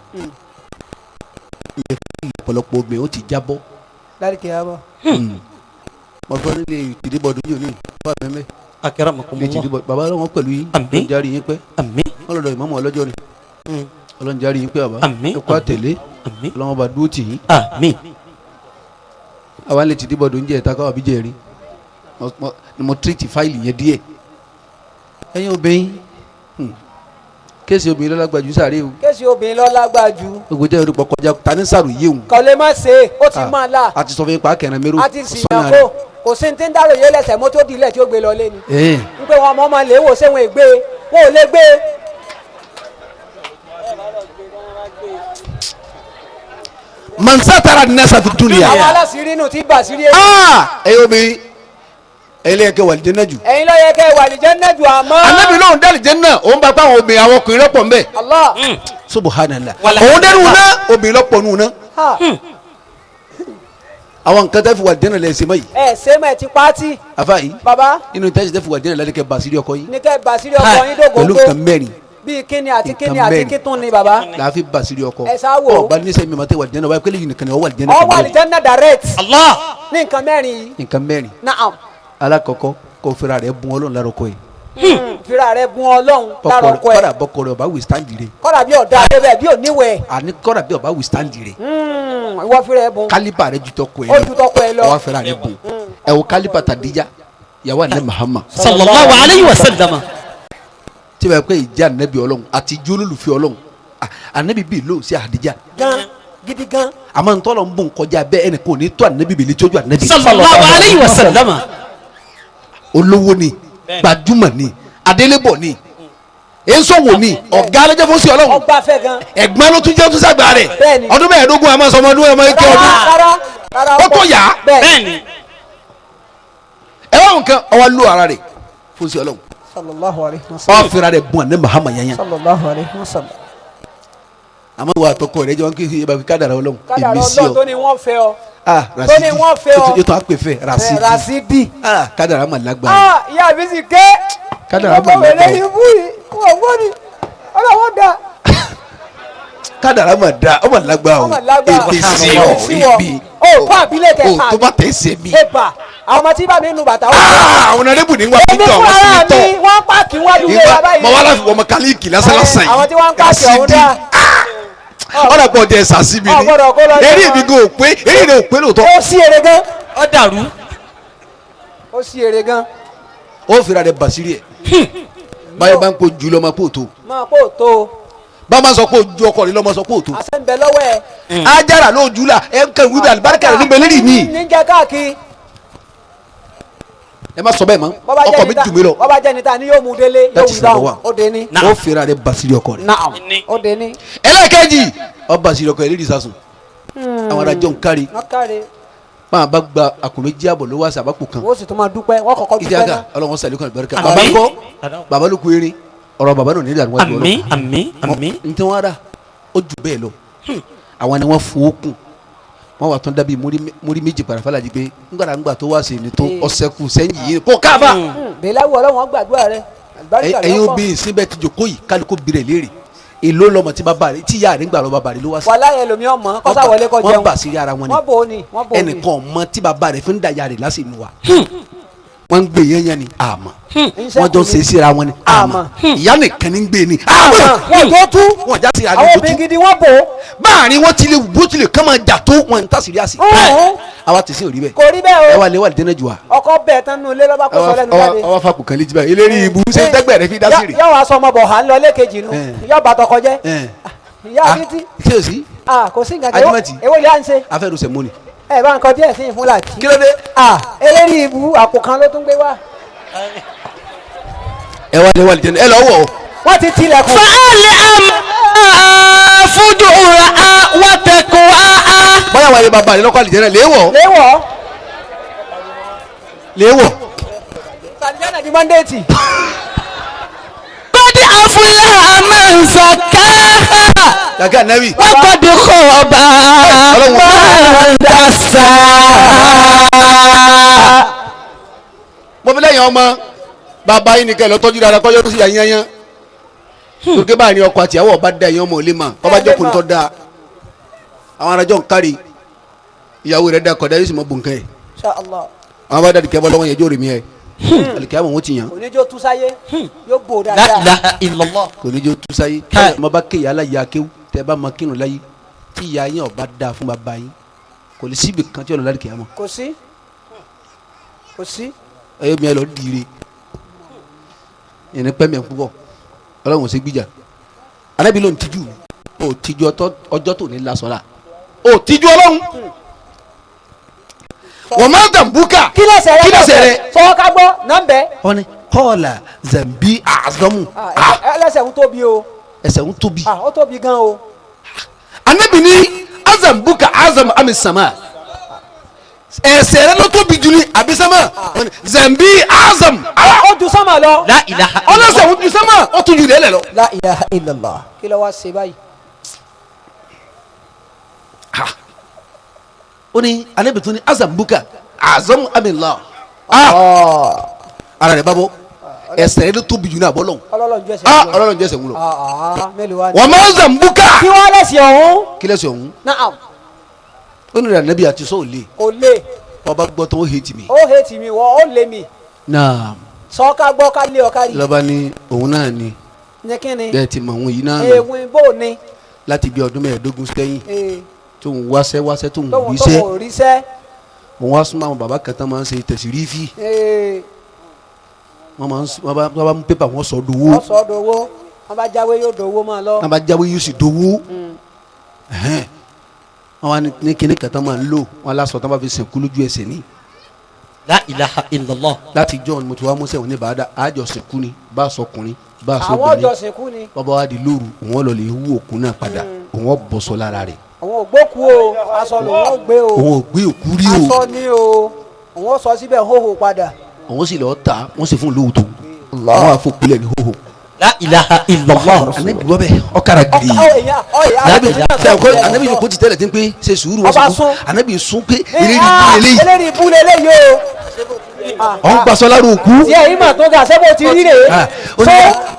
ilé fáìlì ọ̀pọ̀lọpọ̀ obìnrin ó ti jábọ́ láti kí a bọ̀. wọ́n fọ́ nílé ìtìdíbọ̀dún yóò ní ìfọ́ àmẹ́mẹ́ Akramakumullah. ìtìdíbọ̀dún bàbá wọn pẹ̀lú yín Àmín. ọlọ́njárí yín pẹ́ Àmín. wọ́n lọ́dọ̀ ìmọ̀mọ́ ọlọ́jọ́ ni ọlọ́njárí yín pẹ́ bàbá Àmín. ẹ̀kọ́ àtẹ̀lé Àmín. ọlọ́wọ́n bá dúró tì yín Àmín. àwa lè tìdíbọ̀dún jẹ́ ẹ̀ta káwá bíjẹ́ rí ni mo tírìtì fáìlì yẹn díẹ̀ ẹ̀yin obìnrin kéèsì obìnrin lọ́lágbájú sáré o kéèsì obìnrin lọ lágbájú. gbogbo jẹ́ orúkọ kọjá ta ní sàrò yé òun kò lè má ṣe é ó ti máa la. a ti sọ fún yín pa kẹrin mẹ́rù a ti sìyàn kó kò sí ní tí ń dárò yé lẹ́sẹ̀ mọ́ tó dilẹ̀ tí ó gbé lọ lé ni. n pé wọn ọmọ lè wò séwọn ègbé wọn ò lè gbé. mansa tara nasa fi dunya. àwọn aláṣírí inú ti bà sírí èyí. ẹ̀yin obìnrin ẹlẹ́yẹkẹ wà lìjẹ́ náà jù. ẹ̀yin ló yẹ kẹ́ ẹ wà ní jẹ́nẹ́jù àmọ́. anabi lóhùn dá lìjẹ́ náà òun bá pa àwọn obìnrin àwọn ọkùnrin lọ́pọ̀ nbẹ. Allah. subhanallah òun dẹ́nu náà obìnrin lọ́pọ̀ nù náà. Ha. àwọn nǹkan tẹ́ fi wà lìjẹ́ náà lẹ́sẹ̀ mọ́ yìí. ẹ ṣe mọ̀ ẹ ti pàtì. afa yìí baba inú tẹ́sí tẹ́ fi wà lìjẹ́ náà lẹ́dẹ̀kẹ́ basiri ọkọ yìí. ní kẹ́ ẹ bà sírí ọkọ yín pẹ̀lú dógógó. nǹkan mẹ́rin bíi kíni àti kíni nǹkan àti mẹ́rin. kítún ni baba. láàfin basiri ọkọ. ẹ sá wò. ọba ní sẹ́mi màtẹ́ wà lìjẹ́ náà wáyé pẹ́lẹ́ yìí nìkan ni ọ wà lìjẹ́ náà ọ wà ní jẹ́nẹ́ direct. Allah. ní nǹkan mẹ́rin yìí. nǹkan mẹ́rin naam. alakọkọ kò fira rẹ̀ bùn Ọlọ́run lárọkọ yìí. fira rẹ bùn Ọlọ́run lárọkọ ẹ. kọ́dà bọ́kọ rẹ̀ ọba withstand rẹ̀. kọ́dà bí ọ̀dà abẹ́bẹ́ bí òníwẹ̀. àní kọ́dà bí ọba withstand rẹ̀. ìwọ fira ẹ bùn. kálíbà rẹ̀ ju tọkọ ó ẹ̀ ju tọkọ ẹ lọ. ọwọ́ fẹ́ra rẹ̀ bùn ẹ̀ wò kálíbà tàdíjà yàwó àná Muhammad Sallallahu alayhi wa sallam. tí wàá pẹ́ ìjà ànábì Ọlọ́run àti ìjọ olólùfẹ́ Ọlọ́run ànábì bíi lóò sí àdíjà gan gidi gan. àmọ́ ntọ́lọ̀ ń bùn kọjá bẹ́ẹ̀ ẹnì kò ní tó ànábì bèlè tójú ànábì. Sallallahu alayhi wa sallam. olówó ni gbajúmọ̀ ni adélébọ̀ ni èsòwò ni ọ̀gá alẹ́jẹ́ fún sí Ọlọ́run ọgbà fẹ́ gan. ẹ̀gbọ́n ló tún jẹ́ tó sàgbà rẹ̀ Bẹ́ẹ̀ni. ọdún mẹ́ẹ̀ẹ́dógún àmọ́ sọmọ ọdún ẹ̀mọ́ ike ọdún rárá ó tó yá Bẹ́ẹ̀ni. ẹ wá nǹkan ọwọ́ lù ara rẹ̀ fún sí Ọlọ́run sallallahu alayhi wa sallam. ọwọ́ fẹ́ra rẹ̀ bùn àná Muhammad yanyan sallallahu alayhi wa sallam. àmọ́ ìwà àtọkọ rẹ̀ jẹ́ wọn kí ìbá fi kádàrá Ọlọ́run kádàrá èmi sí Ọlọ́run ọ tó ní wọ́n fẹ́ ọ. ah tó ní wọ́n fẹ́ ọ. yóò tó àpè fẹ́ rasidi rasidi. ah kádàrá mà lágbára ìyá mi sì ké. kádàrá mà ọmọ wẹ̀lẹ́ lágbára ibú yìí wọ́n gbọ́ ni ọlọ́wọ́ da. kádàrá mà dá ọmọ lágbára o ọmọ lágbára. èmi sí ọ ibi o kọ́ àbílẹ̀ tẹ̀ ká. o tó bá tẹ̀ ṣe mi ẹ̀bà àwọn ọmọ tí bá mi nu bàtà wọn. àwọn ọ̀nàdẹ́bù ní wà èmi pítọ̀ fún wọ́n sì ara ní tọ̀ mi wọ́n pààkì wájú lé wa báyìí. mọ wá láfi wọ́n mọ kálíìkì lásánlásán yìí àwọn tí wọ́n ń pààkì ọ̀hún dá. ọ̀nà pọ̀ jẹ́ sàṣì mi ni ọ̀gbọ́dọ̀ kó lọ jẹ́ eré wọn. mi gan ò pé eré rẹ̀ ò pé lóòótọ́ ó sí ere gan. Ó dàrú. ó sí ere gan. ó fira rẹ̀ bàṣírí ẹ̀ báyọ̀ bá ń po jù lọ́mọ pò tó máa kó o tó o. bá máa sọ pé ojú ọkọ rẹ̀ lọ́mọ sọ pé ò tó àṣẹ ń bẹ lọ́wọ́ ẹ̀. ajára ló jù la ẹ̀ ń kẹ́ wíwí àlùbáríkà rẹ̀ níbẹ̀ lérì mi níjẹ káàkiri. ẹ má sọ bẹ́ẹ̀ mọ́ bọ́bá ọkọ jẹ́ mi níta jù mí lọ bọ́bá jẹ́ níta ni yóò mú délé yóò That wí is number báwọn one. ó dé ní. ó fira rẹ̀ bàṣírí ọkọ rẹ̀ naam ó dé ní. ẹlẹ́ẹ̀kejì ọ bàṣírí ọkọ rẹ̀ lédi sásùn àwọn adájọ́ ń kárí wọ́n káre máa bá gba àkùn méjì àbọ̀ ló wá sí àbápò kan wọ́n sì tún máa dúpẹ́ wọ́n kọ́kọ́ ìdí dúpẹ́ àgà náà. ọlọ́wọ́n sàlékún àlùbáríkà Àmín. bàbá ń kọ́ bàbá ló kú erin ọ̀rọ̀ bàbá náà nílẹ̀ àdúrà Àmín. Àmín. Àmín. n tí wọ́n rà ó jù bẹ́ẹ̀ lọ àwọn ni wọ́n fowó kù wọ́n wà tán dábìí mórí méjì parafala di pé ńgbàdàgbà tó wá sí ni tó ọ̀sẹ̀ kù sẹ́yìn yìí kó káàbà bẹ́ẹ̀láwọ̀ ọlọ́wọ́n gbàdúrà rẹ àlùbáríkà ẹ̀yin lọ́pọ̀. obìnrin síbẹ̀ ti jòkó yìí kálukó birẹ̀ léèrè èló lọmọ tí bàbá rẹ̀ tí ìyá rẹ̀ ń gbà lọ bàbá rẹ̀ ló wá sí. wàhálà yẹn lomi ọmọ kọ́sà wọlé kọ́ jẹun wọ́n bà sí ara wọn ni wọ́n bò ó ni wọ́n bò ó ni. ẹnìkan ọmọ tí bàbá rẹ̀ fi ń da ìyá rẹ̀ lásìkò wa wọ́n ń gbé yẹn yẹn ni àmọ́ wọ́n jọ ń ṣe síra wọn ni àmọ́ ìyá nìkan ní ń gbé ni àmọ́ wọ́n tó tú wọ́n já sí àwọn àdúgbò obìnrin tú gidi wọ́n bò ó. báàrin wọn ti lè bó tilẹ̀ kán máa jà tó wọn ń tà sí rí àsì Ọ̀hún. àwa ti sí òrí bẹ́ẹ̀ kò rí bẹ́ẹ̀ ẹ o wà lé wà lè dẹ́nà jù wa ọkọ bẹ́ẹ̀ tán nínú ilé lọ́ba kó sọ lẹ́nu jáde. àwa fakùn kan létí báyìí eléyìí ibu ṣe tẹ́gbẹ́ rẹ fi dá sí rè. yọ wàá sọ ọmọ bọ̀ hàn lọ lẹ́ẹ̀kejì nu yọ bàtọ̀ kọjẹ́ ìyá Ah, títí ṣé o sí kò sí nǹkan Ajímọ̀tì. èwo lè à ń ṣe afẹ́rù sẹ̀mọ́nì ẹ bá nǹkan díẹ̀ sí ìfún làtí. kí ló dé eléyìí ibu àpò kan ló tún gbé wá. ẹ wá lè wà lè jẹun ẹ lọ wọ̀. wọ́n ti tilẹ̀kùn. fàálì àmà fúdùrà wàtẹ̀kùn àá. báyà wà lè bàbá rẹ lọ́kọ̀ àlìjẹ́ náà léwọ̀. léwọ̀. sàlìjánà di mandate. kọ́dí àfúlà àmàǹsàká. gàgà nẹ́bí. wọ́n kọ́dí kọ́ọ̀bà mọ́ndàsá. mo fi lẹ́yìn ọmọ bàbá yín nìkan ẹ̀ lọ tọ́jú dáadáa kọ́ yọ́dún sí yàyányán. tókè báyìí ni ọkọ àti ìyàwó ọba dá ẹ̀yìn ọmọ ò lè mọ̀ ọba jókòó ní tọ́ da àwọn arajọ́ ń kárí ìyàwó rẹ̀ dá kọ̀dá yóò sì mọ bùnkẹ́ ẹ̀. àwọn bá dá dìkẹ́ bọ́ lọ́wọ́ yẹn jó rèmí ẹ̀ àlìkẹ́ àwọn ohun ti yàn. oníjó túsáyé yóò bò La dáadáa. ilaha illallah. kò ní jó tú sáyé. ọmọ bá kéye aláya akéwù tẹ bá ma kírun láyé tí ìyá yẹn ọba dá fún bàbá yín kò lè síbi kan tí ọlọ́lá kìí àmọ́. kò sí kò sí. ẹ mi ẹ lọ diire ìní pẹ́mi ẹ̀ púpọ̀ ọlọ́run ò sí gbìjà anábì ló ń tijú o tijú ọjọ́ tó ní lasọ́la o tijú ọlọ́run wọ́n máa ń dàmbúkà kí lẹ́sẹ̀ rẹ sọ́wọ́ ká gbọ́ nọ́mbẹ́. wọ́n ní kọ́ọ̀là zambi azamu ẹlẹ́sẹ̀ ń tóbi o. ẹsẹ̀ ń tóbi. ó tóbi gan o. anábì ní azambuka azam ami sama ẹsẹ̀ rẹ ló tóbi jù ní abisama zambi azam. ó ju sánmà lọ. La ilaha ọlọ́sẹ̀ illallah. ń ju sánmà ó tún jù lẹ́lẹ̀ lọ. la ilaha illallah. kí ló wá ṣe báyìí. ó ní anábì tó ní azambuka azam ami Allah. ara rẹ̀ bá bọ́ ẹsẹ̀ rẹ ló tóbi jù ní abọ́lọ́hún. ọlọ́run jẹ́ ẹsẹ̀ wúlò. ọlọ́run jẹ́ ẹsẹ̀ wúlò. mélòó wá ní. wọ́n máa ń zambuka. kí wọ́n lẹ́sẹ̀ ọ̀hún. kí lẹ́sẹ̀ ọ̀hún. naam. ó ní rẹ̀ anábì àti sọ́ọ̀ lé kò lè. ọba gbọ́ tó ó hate mi. ó hate mi wọ́n ó lé mi. naam. sọ ká gbọ́ ká lé ọ ká rí. lọ́ba ní òun náà ni ní kí ni. bẹ́ẹ̀ ti mọ̀ òun yìí náà nù ewin bò ní. láti bí ọdún mẹ́ẹ̀ẹ́dógún sẹ́yìn ee tó ń wáṣẹ́ tó ń tóun ríṣẹ́ tóun ò ríṣẹ́. òun wá súnmọ́ àwọn bàbá kan tán máa ń ṣe tẹ̀sírífì ee wọ́n bá mú pépà wọ́n sọ dowó wọ́n sọ dowó wọ́n bá jáwé yóò dowó máa lọ. wọ́n bá jáwé yóò sì dowó wọ́n wá ní kíní kan tán máa ń lò wọ́n lásọ tán bá fi sìnkú lójú ẹsẹ̀ ní. La ilaha illallah. láti john mo ti wá mọ́sẹ̀ wọn ní bàdá àjọ sìnkú ni bá a sọkùnrin bá a àwọn sọkùnrin ọjọ́ sìnkú ni. bàbá wa di lóru òun lọ lè wú òkú náà padà òun bọ̀sọ̀ lára rẹ̀ àwọn ògbóku o aṣọ lòun ó gbé o òun ò gbé òkú rí o aṣọ ni o òun ó sọ síbẹ̀ hóhó padà. òun sì lọ́ọ́ ta wọ́n sì fún lóòótọ́ àwọn àfọkùnlẹ̀ ní hóhó. La ilaha illallah. anabi wọ bẹ ọkara gidi anabi yóò kó ti tẹ́lẹ̀ tí ń pé ṣe sùúrù wọ́n sọ anabi sún pé eléyìí ibú lélẹ́yìí o. ọ̀n gbàsọ lára òkú. tí ẹ̀yin mà tó ga sẹ́bọ̀ ti rí rè é.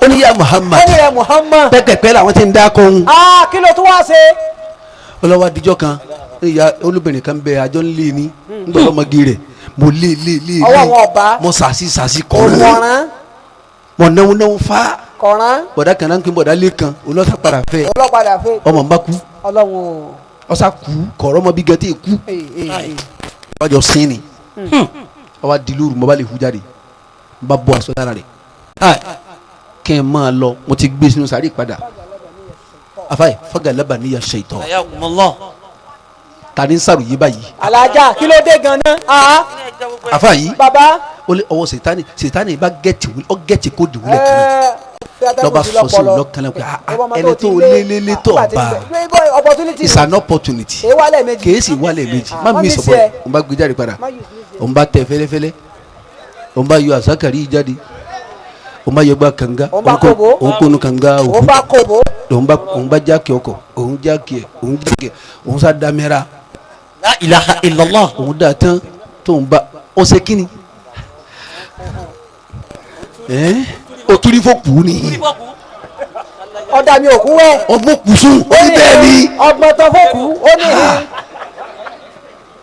ó ní ya Muhammad ó ní ya Muhammad. pẹ́pẹ́pẹ́ làwọn ti ń dá kóhun. kí ló tún wá ṣe. ọlọ́wọ́ adijọ́ kan ìyá olóbìnrin kan bẹ àjọ ńlẹ̀ ní ńgbà ọmọge rẹ̀ mo lé ọwọ́ wọn ọba mo sàṣì kọ̀ọ̀rán mo náwó fa kọ̀ọ̀rán bọ̀dá kan náà ń pín bọ̀dá lé kan olóòtú padà fẹ́ ọlọ́padà fẹ́ ọmọ nbá kú ọlọ́run ọsà kú kọ̀ọ̀rọ̀ ọmọ bí gẹ́tẹ́ kú wájọ sín ni ọwọ́ adìlúrù mo bá lè hu jáde n bá bọ́ aṣọ lára rẹ̀ kí n máa lọ mo ti gbé sínú sàárì padà afáyé fagalaba níyà ṣèitọ́ Ayakumullah. ta ni sàrò yé báyìí. alájà kí ló dé gan-an. afáyí baba. ó lé ọwọ́ sètánì bá gẹ̀tì kó dìwúlẹ̀ kan lọ́ba sọ sí lọ́kàn lẹ́kọ̀ọ́ ẹni tó lé tó ọba it's an opportunity kèésì wálẹ̀ méjì má mi sọ̀pọ̀ òun bá gbé jáde padà òun bá tẹ̀ fẹ́lẹ́fẹ́lẹ́ òun bá yọ àsákàrí jáde òun bá yọgbà kànga òun kónú kànga òun bá jákè ọkọ̀ òun jákè òun sá dámẹ́ra La ilaha illallah. òun dà tán tóun bá ọ̀sẹ̀ kínní o turi fo kù ni. ọ̀dà mi ò kú wẹ́. ọmọ kùsùn ó ní bẹ́ẹ̀ ni. ọgbọ́n tó fò kú ó ní.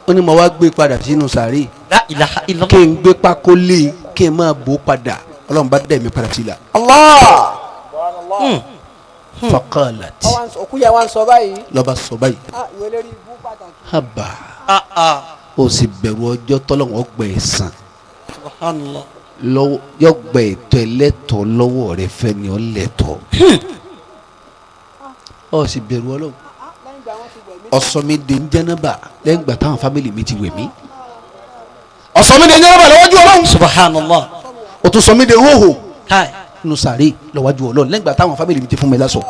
ó ní mo wá gbé padà sínú sàárè. La ilaha illallah. kí n gbé pákó lé kí n máa bò padà ọlọ́run bá dẹ̀ mí padà sí la. Allah. faqalat. òkú yẹn wá ń sọ báyìí. lọ́ba sọ báyìí. ìwé lérí ibú pàtàkì. haba ó sì bẹ̀rù ọjọ́ tọ́lọ́wọ́ gbẹ̀ ẹ̀san. Subhanallah. lọ́wọ́ yọ gbẹ ẹ̀tọ́ ẹlẹ́tọ̀ lọ́wọ́ rẹ fẹ́ ni ọ lẹ́tọ̀ ọ sì bẹ̀rù Ọlọ́run ọ̀sọ́mídé ń jẹ́nàbà lẹ́yìn ìgbà táwọn fámìlì mi ti wẹ̀ mí ọ̀sọ́mídé ń jẹ́nàbà lọ́wọ́jú Ọlọ́run Subhanallah. o tún sọmídé hóhò nínú sàárè lọ́wájú Ọlọ́run lẹ́gbàá táwọn fámìlì mi ti fún mi lásọ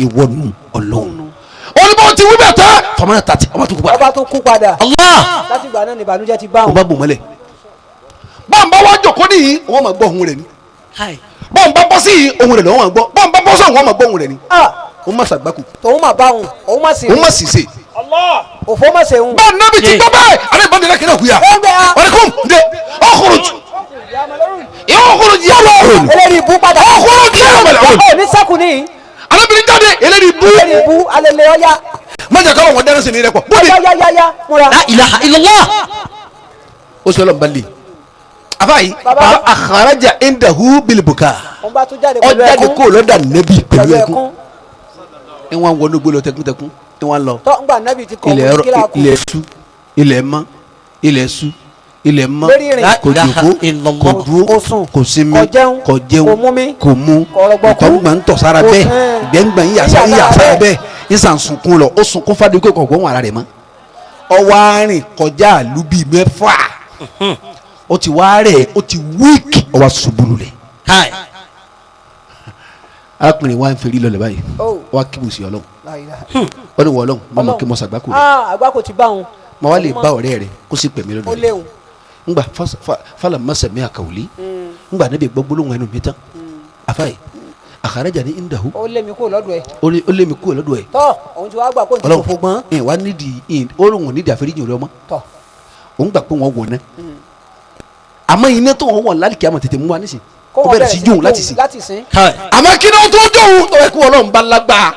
ìwọ nù Ọlọ́run olùbọ̀ ti wí bẹ̀ tán fọmọ́nà tàti ọba tó kú padà Allah láti gbà náà ní ìbànújẹ́ ti bá wọn. ọba bò mọ́lẹ̀ bọ́ǹbà wá jòkó nìyí wọ́n máa gbọ́ ohun rẹ̀ ni bọ́ǹbà bọ́ sí ohun rẹ̀ lọ́wọ́ máa gbọ́ bọ́ǹbà bọ́ sọ̀hún wọ́n máa gbọ́ ohun rẹ̀ ni òun má sàgbákù tòun má bá wọn òun má sì sè òfò má sè wọn. bá nàbì ti gbọ́ báyìí alẹ́ ìbọn dìrẹ́ kìnnà kúyà wọ́n kún ǹdẹ ọkùnrin jù yàrá òun eléyìí bú padà ọkùnrin jù yàrá òun ní sẹ́kù ní. alábìrin jáde eléyìí bú alẹ́lẹ́ ọ̀yá. mọ̀jà káwọn wọn dáná sí ní rẹ pọ̀ bóbi. yáyáyáyá múra. La ilaha illallah. ó sọ lọ́nà balẹ̀ àbáyé àkàràjà indahu bilibuka ọjà kó lọ́dà nẹ́bí pẹ̀lú ẹkún ẹ wọn wọnú gbólọ tẹkúntẹkún ẹ wọn lọ ilẹ̀ ẹ̀sú ilẹ̀ mọ́ ilẹ̀ ẹ̀sú ilẹ̀ mọ́ kò jòkó kò dúró kò sinmi kò jẹun kò mu ìtọ́gbà ń tọ̀ sára bẹ́ẹ̀ ìgbẹ́ngbà ń yà sára bẹ́ẹ̀ ìsàn sunkún lọ ó sunkún fàdé kó kọ̀ọ̀kan wọn ara rẹ̀ mọ́ ọwọ́ arìn kọjá àlùbí mẹ́fà ó ti wá rẹ̀ ó ti wíìkì ọwọ́ ṣubúlù lẹ̀ arákùnrin wa ń feri lọlẹ báyìí wa kíbu sí Ọlọ́run ó ní wọ Ọlọ́run mọmọ kí mo ṣàgbákò rẹ àgbákò ti bá wọn. mo wá lè bá ọ̀rẹ́ rẹ kó sì pẹ̀mí lọ́dọ̀ rẹ ngbà fàlà mọ́sẹ̀mí àkàwùlé ngbà níbi gbọ́ gbólóhùn ẹnu mi tán àfáì àkàrẹ́jà ní indahu ó lé mi kúrò lọ́dọ̀ ẹ̀ ó lé mi kúrò lọ́dọ̀ ẹ̀ tọ́ òun ti wá gbà kó n ti Ọlọ́run fọgbọ́n ẹ̀ wá nídìí olóhùn nídìí àforíjì rẹ ọmọ tọ́ òun gbà pé wọ́n wọ̀ ná àmọ́ iná tó wọ́n wọ̀ lálìkí àmọ̀ tètè mú wa nísìn kó bẹ̀rẹ̀ sí jóun láti sìn àmọ́ kí ni ó tó jóun tó yẹ kó Ọlọ́run bá lágbára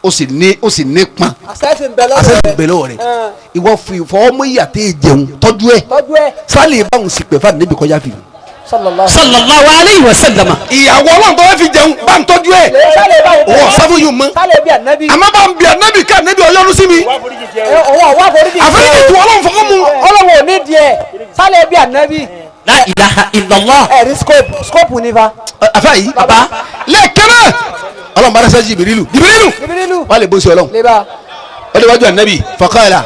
ó sì ní pọn àṣẹ́fì ń bẹ lọ́wọ́ rẹ̀ ìwọ fi fọwọ́mú ìyàtẹ̀ jẹun tọ́jú ẹ̀ sálẹ̀ báwọn sì pẹ̀ fáwọn níbi kọjá fi. sallallahu alayhi wa sallam. ìyàwó Ọlọ́run tó fẹ́ fi jẹun bá ń tọ́jú ẹ̀ wọ́n sáfù yóò mọ́ àmọ́ bá ń bí ànábì ká ànábì ọyọ́nu sí mi àforíjì tó Ọlọ́run fọwọ́ mu. Ọlọ́run ò ní díẹ̀ sálẹ̀ bí ànábì. La ilaha illallah. ẹ̀rí scope ní fa. àfa yìí baba lẹ́ẹ̀kẹ́rẹ́ Ọlọ́run bá rẹ́sẹ̀ Jibirilu wà lè bó sí Ọlọ́run ó lè wájú ànábì faqala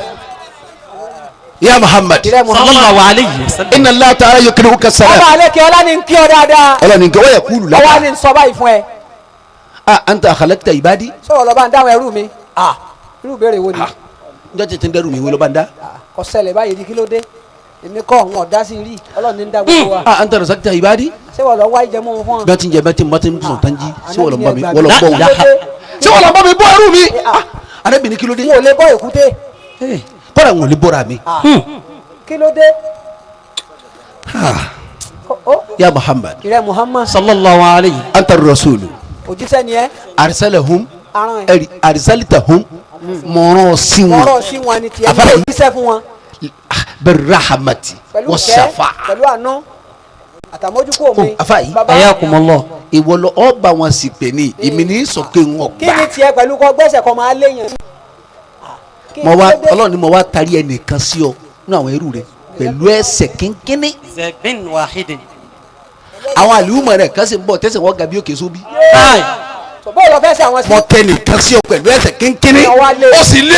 ya Muhammad sallallahu alayhi wa sallam. inna Allah ta'ala yukri'uka salam. ọba alẹ́ kí ọlá ni ń kí ọ dáadáa. ọlọ́ ni nǹkan wọ́n yẹ kúlù lápá. ọwọ́ ni ń sọ báyìí fún ẹ. anta khalaqta ibadi. sọ̀rọ̀ lọ́ba ń dáhùn ẹrú mi. irú béèrè wo ni. njọ́ tètè ń dẹ́rù mi wo ló bá ń dá. kò ṣẹlẹ̀ báyìí di kí ló dé èmi kọ́ ọ̀hún ọ̀dá sí rí Ọlọ́run ní ń dá gbogbo wa. anta razaqta ibadi. ṣé wọ́n lọ wá ìjẹmọ́ fún ọ. bí wọ́n ti ń jẹ bẹ́ẹ̀ tí mo ti ń sùn tán jí ṣé wọ́n lọ bọ́ mi wọ́n lọ bọ́ òun. ṣé wọ́n lọ bọ́ mi bọ́ ẹrú mi. arábìnrin kí ló dé. n ò lè bọ́ èkúté. kọ́ra n ò lè bọ́ra mi. kí ló dé. ya Muhammad. ìrẹ Muhammad. sallallahu alayhi. anta rasulu. òjíṣẹ́ ni ẹ. arsalahum arsaltahum mọ̀rọ̀ sí wọn. mọ̀rọ̀ sí wọn ni tiẹ̀ ní òjíṣẹ́ fún wọn. birahmati wa shafa. pẹ̀lú àánú àtàmójúkú omi. afa yìí ayakumullah. ìwọ lọ ọba wọn sì pè ní èmi ní sọ pé wọn gbà. kí ni tiẹ̀ pẹ̀lú kọ gbẹ́sẹ̀ kọ máa léyìn. mo wá Ọlọ́run ni mo wá tarí ẹnìkan sí ọ ní àwọn ẹrú rẹ pẹ̀lú ẹsẹ̀ kínkínní. zẹ̀bìn wàhídìn. àwọn àlùmọ̀ rẹ̀ kan sì ń bọ̀ tẹ̀sẹ̀ wọ́n ga bí òkè sóbì. bọ́ọ̀lù ọ̀fẹ́ sí àwọn sí. mo tẹ nìkan sí ọ pẹ̀lú ẹsẹ̀ kínkínní ó sì lé.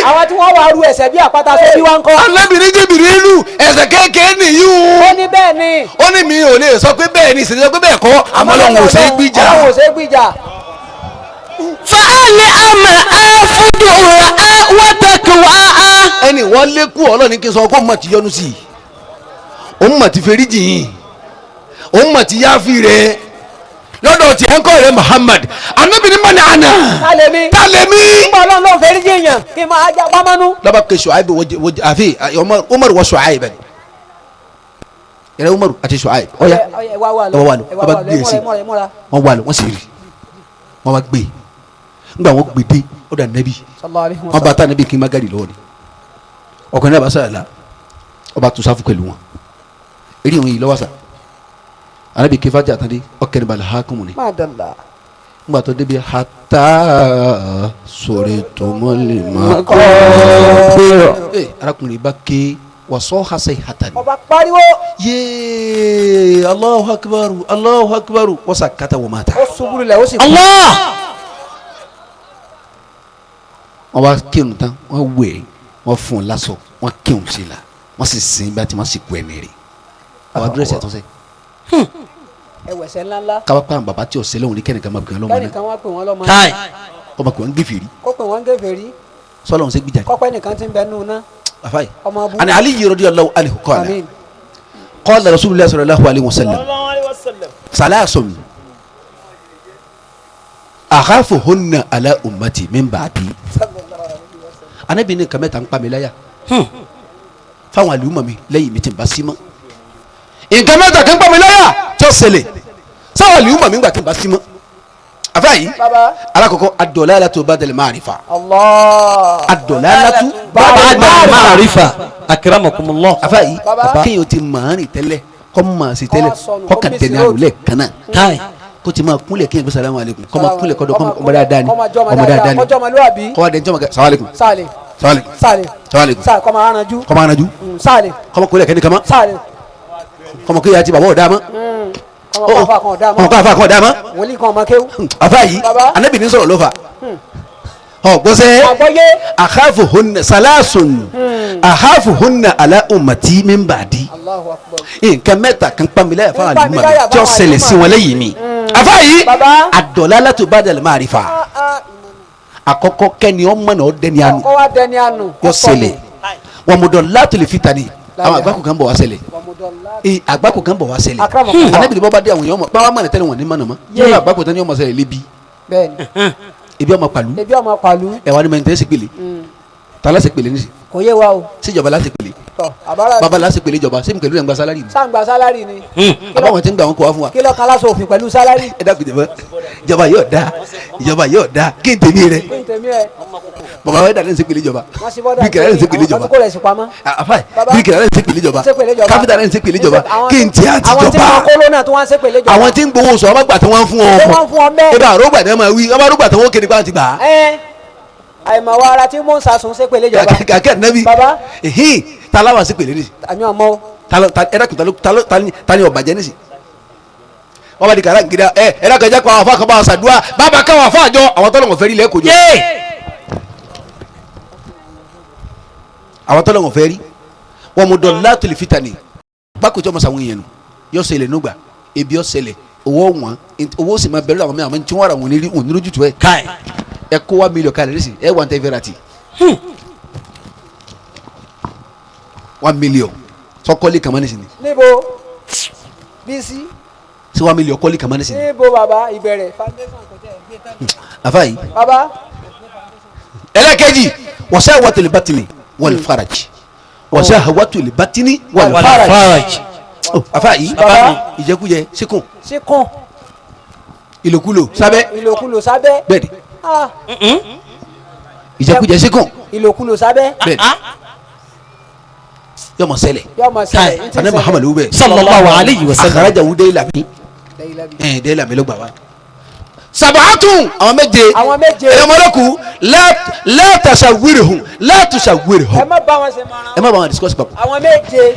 àwọn tí wọ́n wá ru ẹsẹ̀ bí àpáta sóbì wá ń kọ́. alábìrin Jibirilu ẹsẹ̀ kékeré nìyí o. ó ní bẹ́ẹ̀ ni. ó ní mi ò lè sọ pé bẹ́ẹ̀ ni ìṣèjọba pé bẹ́ẹ̀ kọ́ àmọ́ Ọlọ́run ò ṣe é gbìjà. Ọlọ́run ò ṣe é gbìjà. fàálì àmà àfúdù wọ́tẹ̀kùwà. ẹni wọ́n lé kú Ọlọ́run kí n sọ kó mọ̀ ti yọnu sí i òun mọ̀ ti fẹ́rí jìn òun mọ̀ ti yáfi rẹ̀ lọ́dọ̀ tí ẹ̀ ń kọ́ rẹ̀ Muhammad anabi ni mani ana talemi. nígbà Ọlọ́run ló fẹ́rí jìn yàn kí n máa já pamanu. lọ́ba ke Shu'aib àfi Umar wa Shu'aib bẹ́ẹ̀ yẹrẹ Umar àti Shu'aib ọ̀ya wà lọ wọ́n bá gbé e sí wọ́n wà lọ wọ́n sì rí wọ́n bá gbé e nígbà wọ́n gbé dé ó dà nẹ́bí wọ́n bá ta nẹ́bí kí n má gàdí lọ́wọ́ ni ọkùnrin náà bá sọ̀rọ̀ la ọba tó sáfù pẹ̀lú wọn eré wọn yìí lọ́wọ́ sà anabi kefa jẹ àtàndé ọkẹni balẹ̀ hakumu ni nígbà tó débi hata sọ̀rọ̀ tọmọlẹ ma kọ́ arákùnrin bá ké wàsó hase hatani ọba pariwo yéé Allahu akbar Allahu akbar wọ́sà kata wọ́n ma ta. ó ṣubú lẹ̀ ó sì kú. Allah. wọ́n bá kírun tán wọ́n wẹ̀ wọ́n fún un lásọ wọ́n kírun sí la wọ́n sì sin bá ti wọ́n sì kú ẹni rẹ̀ àwọn adúrẹ́sì àtúnṣe. ẹ̀wẹ̀sẹ̀ ńláńlá. káwá pa àwọn bàbá tí ọ̀sẹ̀ lọ́wọ́ ní kẹ́nìkan máa pè wọ́n lọ́mọ náà kẹ́nìkan wá pè wọ́n lọ́mọ káì ọmọ pè wọ́n gèfèrí kó pè wọ́n gèfèrí sọ́lọ́run ṣe gbìjà kọ́pẹ́ nìkan ti ń bẹ nù ná. àfáì ọmọ abúlé. àni Ali radiyallahu anhu qala àmín. qala rasulullah sallallahu alayhi wa sallam salasun akhafuhunna ala ummati min ba'di anabi ní nǹkan mẹ́ta ń pa mí láyà fáwọn àlùmọ̀ mi lẹ́yìn mi tí n bá sí mọ́ nǹkan mẹ́ta kan ń pa mí láyà tí ó ṣẹlẹ̀ sáwọn àlùmọ̀ mi gbà tí n bá sí mọ́ àfáàyí baba. alákọ̀ọ́kọ́ ad-dalalatu ba'dal ma'rifa Allah. ad-dalalatu ba'da ba'dal ma'rifa akramakumullah àfáàyí Baba. kéèyàn ti màárìn tẹ́lẹ̀ kọ́ mọ̀ sí tẹ́lẹ̀ Kọ́ sọnù, kọ́ kọ́ ka miss dẹni road. àrùlẹ̀ kan náà káì kó ti máa kúnlẹ̀ kéèyàn bí salamu aleykum kọ́ máa kúnlẹ̀ kọ́dọ̀ ọmọ dáadáa ni kọ́mọ jọmọ ọmọ dáadáa dáadáa ni kọjọ́ ọmọlúwàbí. kọ́ wa dẹ̀ jọmọ kẹ́ salamu aleykum sáàlì salamu aleykum sáàlì salamu aleykum sáàlì kọ́mọ aranjú. kọ́ máa ránjú sáàlì kọ́ máa kúnlẹ̀ kẹ́ni kama sáàlì kọ́ máa kéèyàn ti bàbá ọ̀dá mọ́ kọ́mọ káfa kan ọ̀dà kọ́ máa kọ́ àfa kan ọ̀dá mọ́ wòlíì kan ọmọ kéwú. àfáàyí Baba. anabi ní sọ̀rọ̀ ló fà ọgbọ́sẹ́ àgbọ́yé. akhafuhunna salasun akhafuhunna ala ummati min ba'di Allahu akbar. nǹkan mẹ́ta kan pamílẹ̀ fáwọn Ń pa mí àlùmọ̀ láyà tí ó fáwọn ṣẹlẹ̀ sí àlùmọ̀. wọn lẹ́yìn mi àfáàyí Baba. ad-dalalatu ba'dal ma'rifa àkọ́kọ́ kẹ́ni ọmọ náà dẹni àánú kọ́ wa dẹni àánú. yọ ṣẹlẹ̀ wa mudallatul fitani àwọn àgbákò kan bọ̀ wá ṣẹlẹ̀ àgbákò kan bọ̀ wá ṣẹlẹ̀ Akramakumullah. anábìrì bọ́ bá dé àwọn èèyàn mọ̀ báwa mọ̀ ní tẹ́lẹ̀ wọn ní mọ̀nà mọ́ yóò àgbákò tán ní ọmọ ṣẹlẹ̀ lébi bẹ́ẹ̀ni ebi ọmọ pàlú ebi ọmọ pàlú. ẹ̀wà ni mẹ́ntẹ́ ṣe pèlè ta láṣẹ pèlè níṣẹ́ kò yé wa o. síjọba láṣẹ pèlè tọ àbára bàbá láṣẹ pèlè ìjọba sẹ́mi pẹ̀lú ẹ̀ ń gba sálárì ni sáǹgbà sálárì ni. àbáwọn tí ń gbà wọn kó wá fún wa kí lọ́ọ́ kan láṣọ òfin pẹ̀lú sálárì. ẹ dákun ìjọba yóò dáa ìjọba yóò dáa kí n tèmi rẹ kí n tèmi ẹ. bàbá wa dà ní ṣe pèlè ìjọba wọ́n sì bọ́dà bíkìlà ní ṣe pèlè ìjọba àwọn tí kò rẹ̀ sí pamọ́. àfáì Baba. bíkìlà ní ṣe pèlè ìjọba ṣe pèlè ìjọba. káfíńtà ní ṣe pèlè ìjọba kí n tí àwọn tí àtijọba wọn kó lónà tí wọ́n ṣe pèlè ìjọba. àwọn tí ń gbowó sọ ọmọ gbà tí wọ́n fún ọ Ṣé wọ́n fún ọ mẹ́? ibà àrògbà tí wọ́n máa wí ọmọ àrògbà tí wọ́n kéde pa ti gbà á ẹ àìmọ̀ wa ara tí mò ń sàsùn ṣe pèlè ìjọba. kàkẹ́ nẹ́bí Baba. talawa sí pèlè nìsí àmì ọmọ o. tani ọ̀bàjẹ́ nìsí wọ́n bá di kàrá nkiri ẹ̀rọ kẹjá kọ́ àwọn afọ àkọ́bá ọ̀sàdúrà bàbá káwọn afọ àjọ àwọn tọ́lọ̀ fẹ́ rí ilẹ̀ kojú àwọn tọ́lọ̀ fẹ́ rí wọn mú dọ̀lá tó lè fi tani gbàkó tí wọ́n mọ̀ sáwọn èèyàn nù yọ ṣẹlẹ̀ nùgbà ebi yọ ṣẹlẹ̀ owó wọn owó sì máa bẹ̀rẹ̀ àwọn mẹ́rin àwọn tí wọ́n ra wọn ní lójútu ẹ̀ káì ẹ kó wa mílíọ̀nù kalẹ̀ nísì ẹ wà ní tẹ́ fẹ́ ra ti 1 million sọkọ́lé kàmá nísì ni níbo bísí sí 1 million kọ́lé kàmá nísì ni níbo bàbá ìbẹ̀rẹ̀ foundation kò tẹ̀ gbé tán. àfáàyí bàbá ẹlẹ́kẹ̀jì wasahwatul batni wal faraj wasahwatul batni wal faraj faraj àfáàyí Baba. ìjẹkújẹ síkùn síkùn ìlòkulò sábẹ́ ìlòkulò sábẹ́. bẹ́ẹ̀ni Ah, ìjẹkújẹ síkùn ìlòkulò sábẹ́. bẹ́ẹ̀ni yọmọ ṣẹlẹ̀ yọmọ ṣẹlẹ̀ ní ti anabi muhammadu wubẹ sallallahu alayhi wa sallam akhrajahu Daylami Daylami ló gbà wá. sabahatun àwọn méje àwọn méje. ẹyọmọlọkù la tasawwirhum la tusawwirhum ẹ má bá wọn ṣe mọ̀ràn. ẹ má bá wọn discuss papọ̀ àwọn méje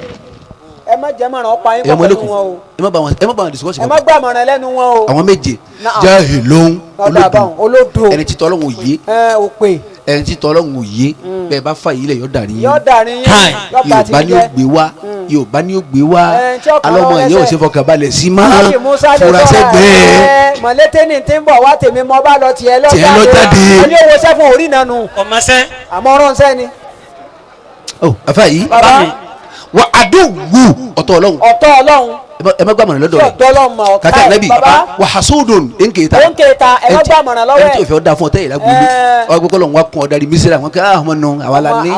ẹ má jẹ́ mọ̀ràn ọ̀pá yín pọ̀ pẹ̀lú ẹyọmọlọkù wọn o. ẹ má bá wọn discuss ẹ má papọ̀ gbà mọ̀ràn lẹ́nu wọn o. àwọn méje Na'am. jahilun ọ̀dà àbáwọn olódo ẹni tí tọ́lọ́hún òye òpè ẹni tí tọ́lọ́hún òye bẹ́ẹ̀ bá fà yìí lẹ̀ yọ̀ dàrí yín yọ dàrin yín Hi. yọ bá ti Yorùbá ni ó jẹ́. gbé wá Yorùbá ni ó gbé wá tí ọkàn alọ́mọ wọn yẹn ò ẹsẹ̀. ṣe fọkànbalẹ̀ sí má Alhaji Musa lè furasẹ́ sọ̀rọ̀ gbẹ́ẹ́. mọ̀lẹ́tẹ̀ ní ti ń bọ̀ wá tèmi mọ́ bá lọ tiẹ̀ lọ Tiẹ̀ lọ jáde. ẹni owó sẹ́fún orí nànú ọmọọṣẹ́ àmọ́ ọ̀rọ̀ sẹ́ni. ọ afa yìí baba wa àdúgbò ọ̀tọ̀ Ọlọ́run ọ̀tọ̀ Ọlọ́run ẹ má gbàmọ̀ràn tí lọ́dọ̀ rẹ̀ ọ̀tọ̀ Ọlọ́run mà ọ̀tá kàtà ẹ̀ nẹ́bí baba wa hasudun enketa ó ń kẹta ẹ má gbàmọ̀ràn lọ́wọ́ ẹni ẹ̀. tí o fẹ́ da fún ọ tẹ́yìn lágbóyè ọ gbogbo Ọlọ́run wa kún ọ dari mísírà wọn kí ọmọ nù àwa la ní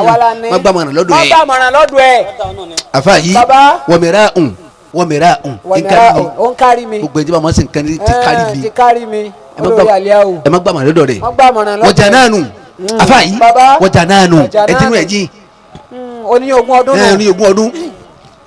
má gbàmọ̀ràn lọ́dọ̀ má ẹ̀ gbàmọ̀ràn lọ́dọ̀ ẹ̀. afa yìí Baba. wọmẹrà wọ̀nyẹ̀rà ó ń kárí mi gbogbo ẹni tí bá wọn sì ń kan ti kárí mi ti kárí mi ẹ má olórí gbà- àlíyá o ẹ má gbàmọ̀ràn lọ́dọ̀ rẹ̀ má gbàmọ̀ràn lọ́dọ̀ wọjà náà nù afa yìí Baba. wọjà náà nù Wọjà ẹ ti nù náà ẹ jí oníyàn ogún ọdún ẹ nù ní ogún ọdún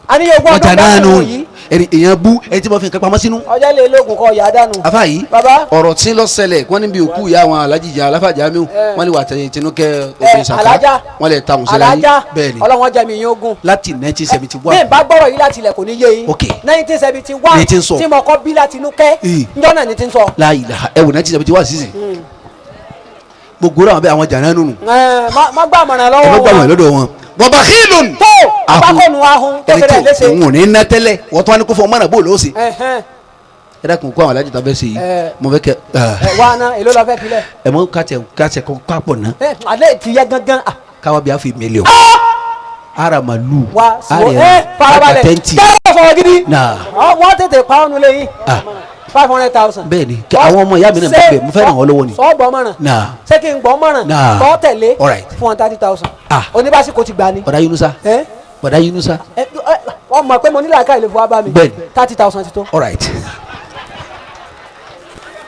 àníyàn ogún wọjà ọdún náà nù dánù yìí ẹni èèyàn bú ẹni tí wọn fi nǹkan pamọ́ sínú ọjọ́ lè lóògùn kọ yà á dànù. afa yìí Baba. ọ̀rọ̀ tí lọ ṣẹlẹ̀ wọ́n níbi òkú ìyá àwọn alájìjà aláfàjà mi wọ́n ní wà tẹ̀yìn tinúkẹ́ obìnrin sàkà alájà wọ́n lè ta òun síra yín alájà bẹ́ẹ̀ ni ọlọ́wọ́n jẹ́ mi yín ogún. láti bí 1971 n bá gbọ́rọ̀ yìí láti ilẹ̀ kò ní yé yín. Ok. 1971 Ní ti ń sọ. tí mo kọ́ bí láti inú kẹ́ njọ́ náà ní ti ń sọ. la ilaha ẹ wò 1971 sísìn gbogbo àwọn bẹ́ẹ̀ àwọn jàǹdà nínú má gbà mọ̀ràn ẹ má lọ́wọ́ gbà wọn wọn. lọ́dọ̀ wọn wọ́n bá kílùn tó Ahun. abákọ̀nù ahun tó ẹni fẹ́rẹ̀ tí léṣe. òun ò ní ná tẹ́lẹ̀ wọ́n tún wá ní kó fọ ọmọ náà bó ló ṣe Ẹ̀hẹ́n. ẹ dákun kó àwọn alájì tó fẹ́ ṣe yìí mo fẹ́ kẹ. wà á ná èló la fẹ́ filẹ̀. ẹ mọ kàtẹ kọ kápọ̀ ná. alẹ́ ti yẹ gangan. káwa bí a fi mílíọ̀n. ara màlúù. wa sọ farabalẹ̀ kẹ́rẹ́ sọ̀rọ̀ gidi. wọ́n tètè pa ọ́nù lẹ́yìn. 500,000. bẹ́ẹ̀ni àwọn ọmọ ìyá mi náà bẹ mo fẹ́ ràn wọ́n lọ́wọ́ ni. sọ gbọ́ mọ̀ràn. ṣé kí n gbọ́ mọ̀ràn. kọ́ tẹ̀lé fún 30,000. oníbàṣí kò ti gbà ní. bọ̀dá Yunusa. bọ̀dá Yunusa. wọ́n mọ̀ pé mo nílò àká ìlú fún wa bá mi. bẹ́ẹ̀ni 30,000 ti tó.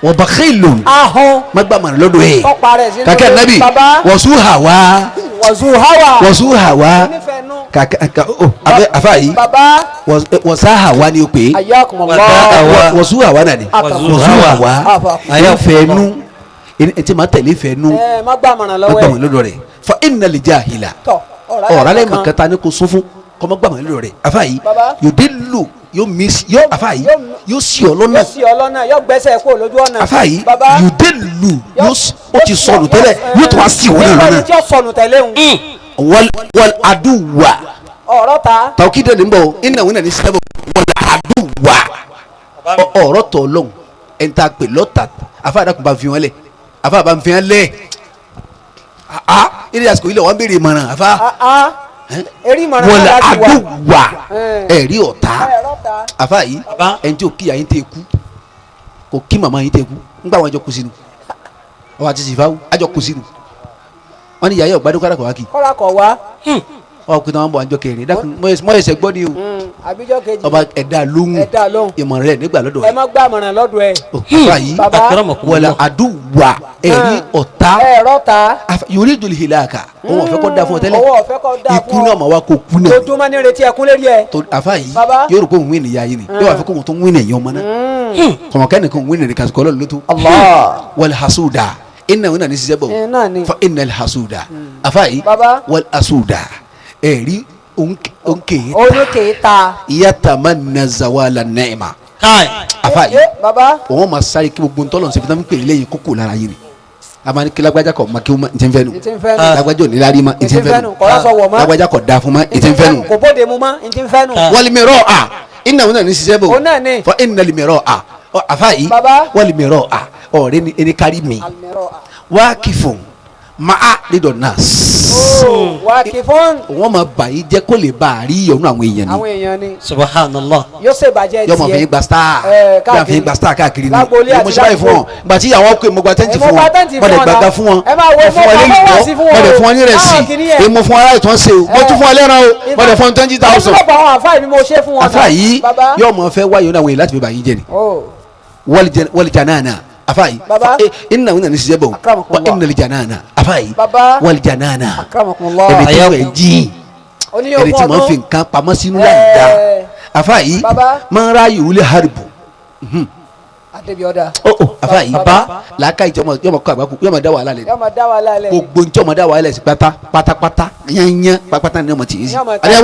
wọ́n bá xeyìlò. má gbà mọ̀ràn lọ́dọ̀ ẹ̀. kàkẹ́ nabi wọ́sù hàwá. wọ́sù hàwá. afa yìí wọ́sà hàwá ni o pè é. wọ́sù hàwá nàní. wọ́sù hàwá. ayé fẹ́ẹ́nu ntí ma tẹ̀lé fẹ́ẹ́nu. má gbà mọ̀ràn lọ́dọ̀ rẹ̀ fa innal jahila. ọ̀rọ̀ mọ̀ kẹta ni kò sún fún kọ́mọ́ gbà mọ̀ràn lọ́dọ̀ rẹ̀. afa yìí yóò dé lò yóò miss yóò afa yìí yóò sì ọ lọ́nà. yóò gbẹ́sẹ̀ kó lójú ọ̀nà. afa yìí yóò dé lù ó ti sọnù tẹ́lẹ̀ yóò tó wá sí ìwọ náà lọ́nà. tí ó sọnù tẹ́lẹ̀ ń. wal aduwa. ọ̀rọ̀ ta. tàwọn dẹ̀ ní bọ̀ iná wọn náà ní sẹ́bọ̀ wal aduwa. ọ̀rọ̀ tọ̀ lọ́hùn ẹ̀ ń ta pè lọ́ta afa àdàkùn bá fi wọn lẹ̀ afa bá fi wọn lẹ̀ ilé àsìkò ilé wọn béèrè ìmọ̀ràn afa. wọlé aduwa ẹ̀rí ọ̀tá afa yìí ẹni tí o kí àyín tẹ kú kò kí màmá yín tẹ kú ńgbà wọn àjọ kù sínú ọwọ́ àti sìfáwù àjọ kù sínú wọn ni yàyà ọgbàdún kọ́ra kọ̀ wá kì. kọ́ra kọ̀ wá. ọkùnrin náà wọn bọ̀ àjọ kẹrin dákun mọ ẹsẹ̀ gbọ́ ni o. àbíjọ́ kejì ọba ẹ̀dá lóhùn ìmọ̀ràn rẹ̀ nígbà lọ́dọ̀ ẹ̀. ẹ má gbà mọ̀ràn lọ́dọ̀ ẹ̀. afa yìí wọlé aduwa ẹ̀rí ọ̀tá yorí ìdòlì hilaka òun ọ̀fẹ́ kọ́ da fún ọ tẹ́lẹ̀ ikú náà mà wá kó kú náà. tojúmọ́ ní retí ẹkún lérí ẹ. afa yìí yóò rò pé òun wí nìyá yìí ni yóò wá fẹ́ kó òun tó wí nìyẹn ọmọ náà kọ̀mọ̀kẹ́ nìkan wí nìyẹn kàṣíkọ́ lọ́ọ̀ lótú. wal hasuda inna wọn nani sisẹ bọ fa inna hasuda afa yìí wal hasuda ẹ̀rí onketa yatamanna zawala nẹ́ẹ̀ma afa yìí òun ma sáré kí gbogbo ntọ́lọ̀ nsẹ́fẹ́ tó ń pè é lẹ́yìn kókó lára yìí ni amani kilagbaja kọ makiw ma ntẹ nfẹnu lagbaja òní lárí ma ntẹ nfẹnu lagbaja kọ da fún ma ntẹ nfẹnu kò bóde mu ma ntẹ nfẹnu. walimẹrọ a ina wọn nani sisẹ bọ fa ina limẹrọ a afa yìí walimẹrọ a ọ̀rẹ́ ni ẹni kárí mi wákìfún maa lidọ nas. wákìfún. wọ́n ma bà yín jẹ́ kó lè bá a rí ìyọnu àwọn èèyàn ni. àwọn èèyàn ni. subhanallah. yóò ṣe bàjẹ́ tiẹ̀. yọmọ fi gba star yọmọ fi gba star káàkiri ni mo ṣe báyìí fún wọn gbà tí àwọn ọkọ mo gba tẹ́ǹtì fún wọn mo lè gbàgbà fún wọn mo fún wọn lẹ́nu tọ́ mo lè fún wọn ní rẹ̀sì mo fún wọn aláì tán ṣe o mo tún fún wọn lẹ́ran o mo lè fún wọn 20,000. àfa yìí yọmọ fẹ́ wáyọ̀ náà wọ̀nyí láti fi bà yín jẹ ni wọ́n lè jà náà náà afaayi inna wuna nisi jẹbọ wa inna lijanana afaayi walijanana ẹni tí wọ́n jí ẹni tí wọ́n fi nǹkan pamọ́ sínú láìda afaayi máa ń ráyè wúlé haribu afaayi làákà yọmọ kọ àgbákù yọmọ dá wàhálà lẹ gbogbo ntí ọmọ dá wàhálà lẹ sí pátápátá yányán pátápátá ni ọmọ tì í sí àdé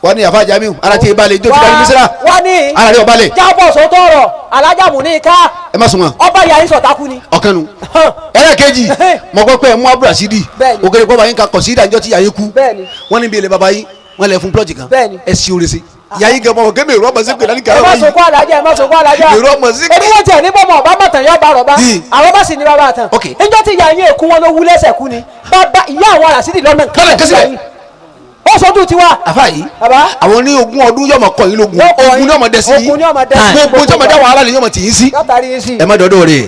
wọ́n ní àfa Jamiu ara tí ìbalẹ̀ ijó ti bá ní mísírà wọ́n ní ara rẹ̀ ọbalẹ̀. jábọ̀ sọ́tọ̀ ọ̀rọ̀ alájàmù ní ká. ẹ má sùn wọn. ọba yà ń sọ̀tákù ni. ọ̀kan nu ẹlẹ́ẹ̀kejì mọ̀ gbọ́ pé ẹ mú abúlásídì ògèrè pọ́ báyìí ń ka kọ̀sídà níjọ́ tí yà yín kú wọ́n ní bí ilé baba yín wọ́n lẹ̀ fún plọ́ọ̀tì kan ẹ sí oore sí yà yín gẹ̀ mọ̀ kẹ́mi èrò ọmọ sí pé lálẹ́ kàrọ̀ yìí. ẹ má sọkọ́ alájà èrò ọmọ sí pé. ebi wọ́n tiẹ̀ ní bọ́mọ̀ ọba mọ̀tàn yọ bàrọ̀ bá àwọn bá sì ní bàbá àtàn. níjọ́ tí yà yín èkú wọn ló wú lẹ́sẹ̀ kú ni ìyá àwọn arásídì lọ́nà kálẹ̀ ó sọdún tiwa. àfa yìí àwọn ní ogún ọdún yọmọ kọ yín lógun ogun ní ọmọ dẹsí yín gbogbo tí ọmọ dá wàhálà ni yọmọ tì yín sí ẹ má dọdọ rẹ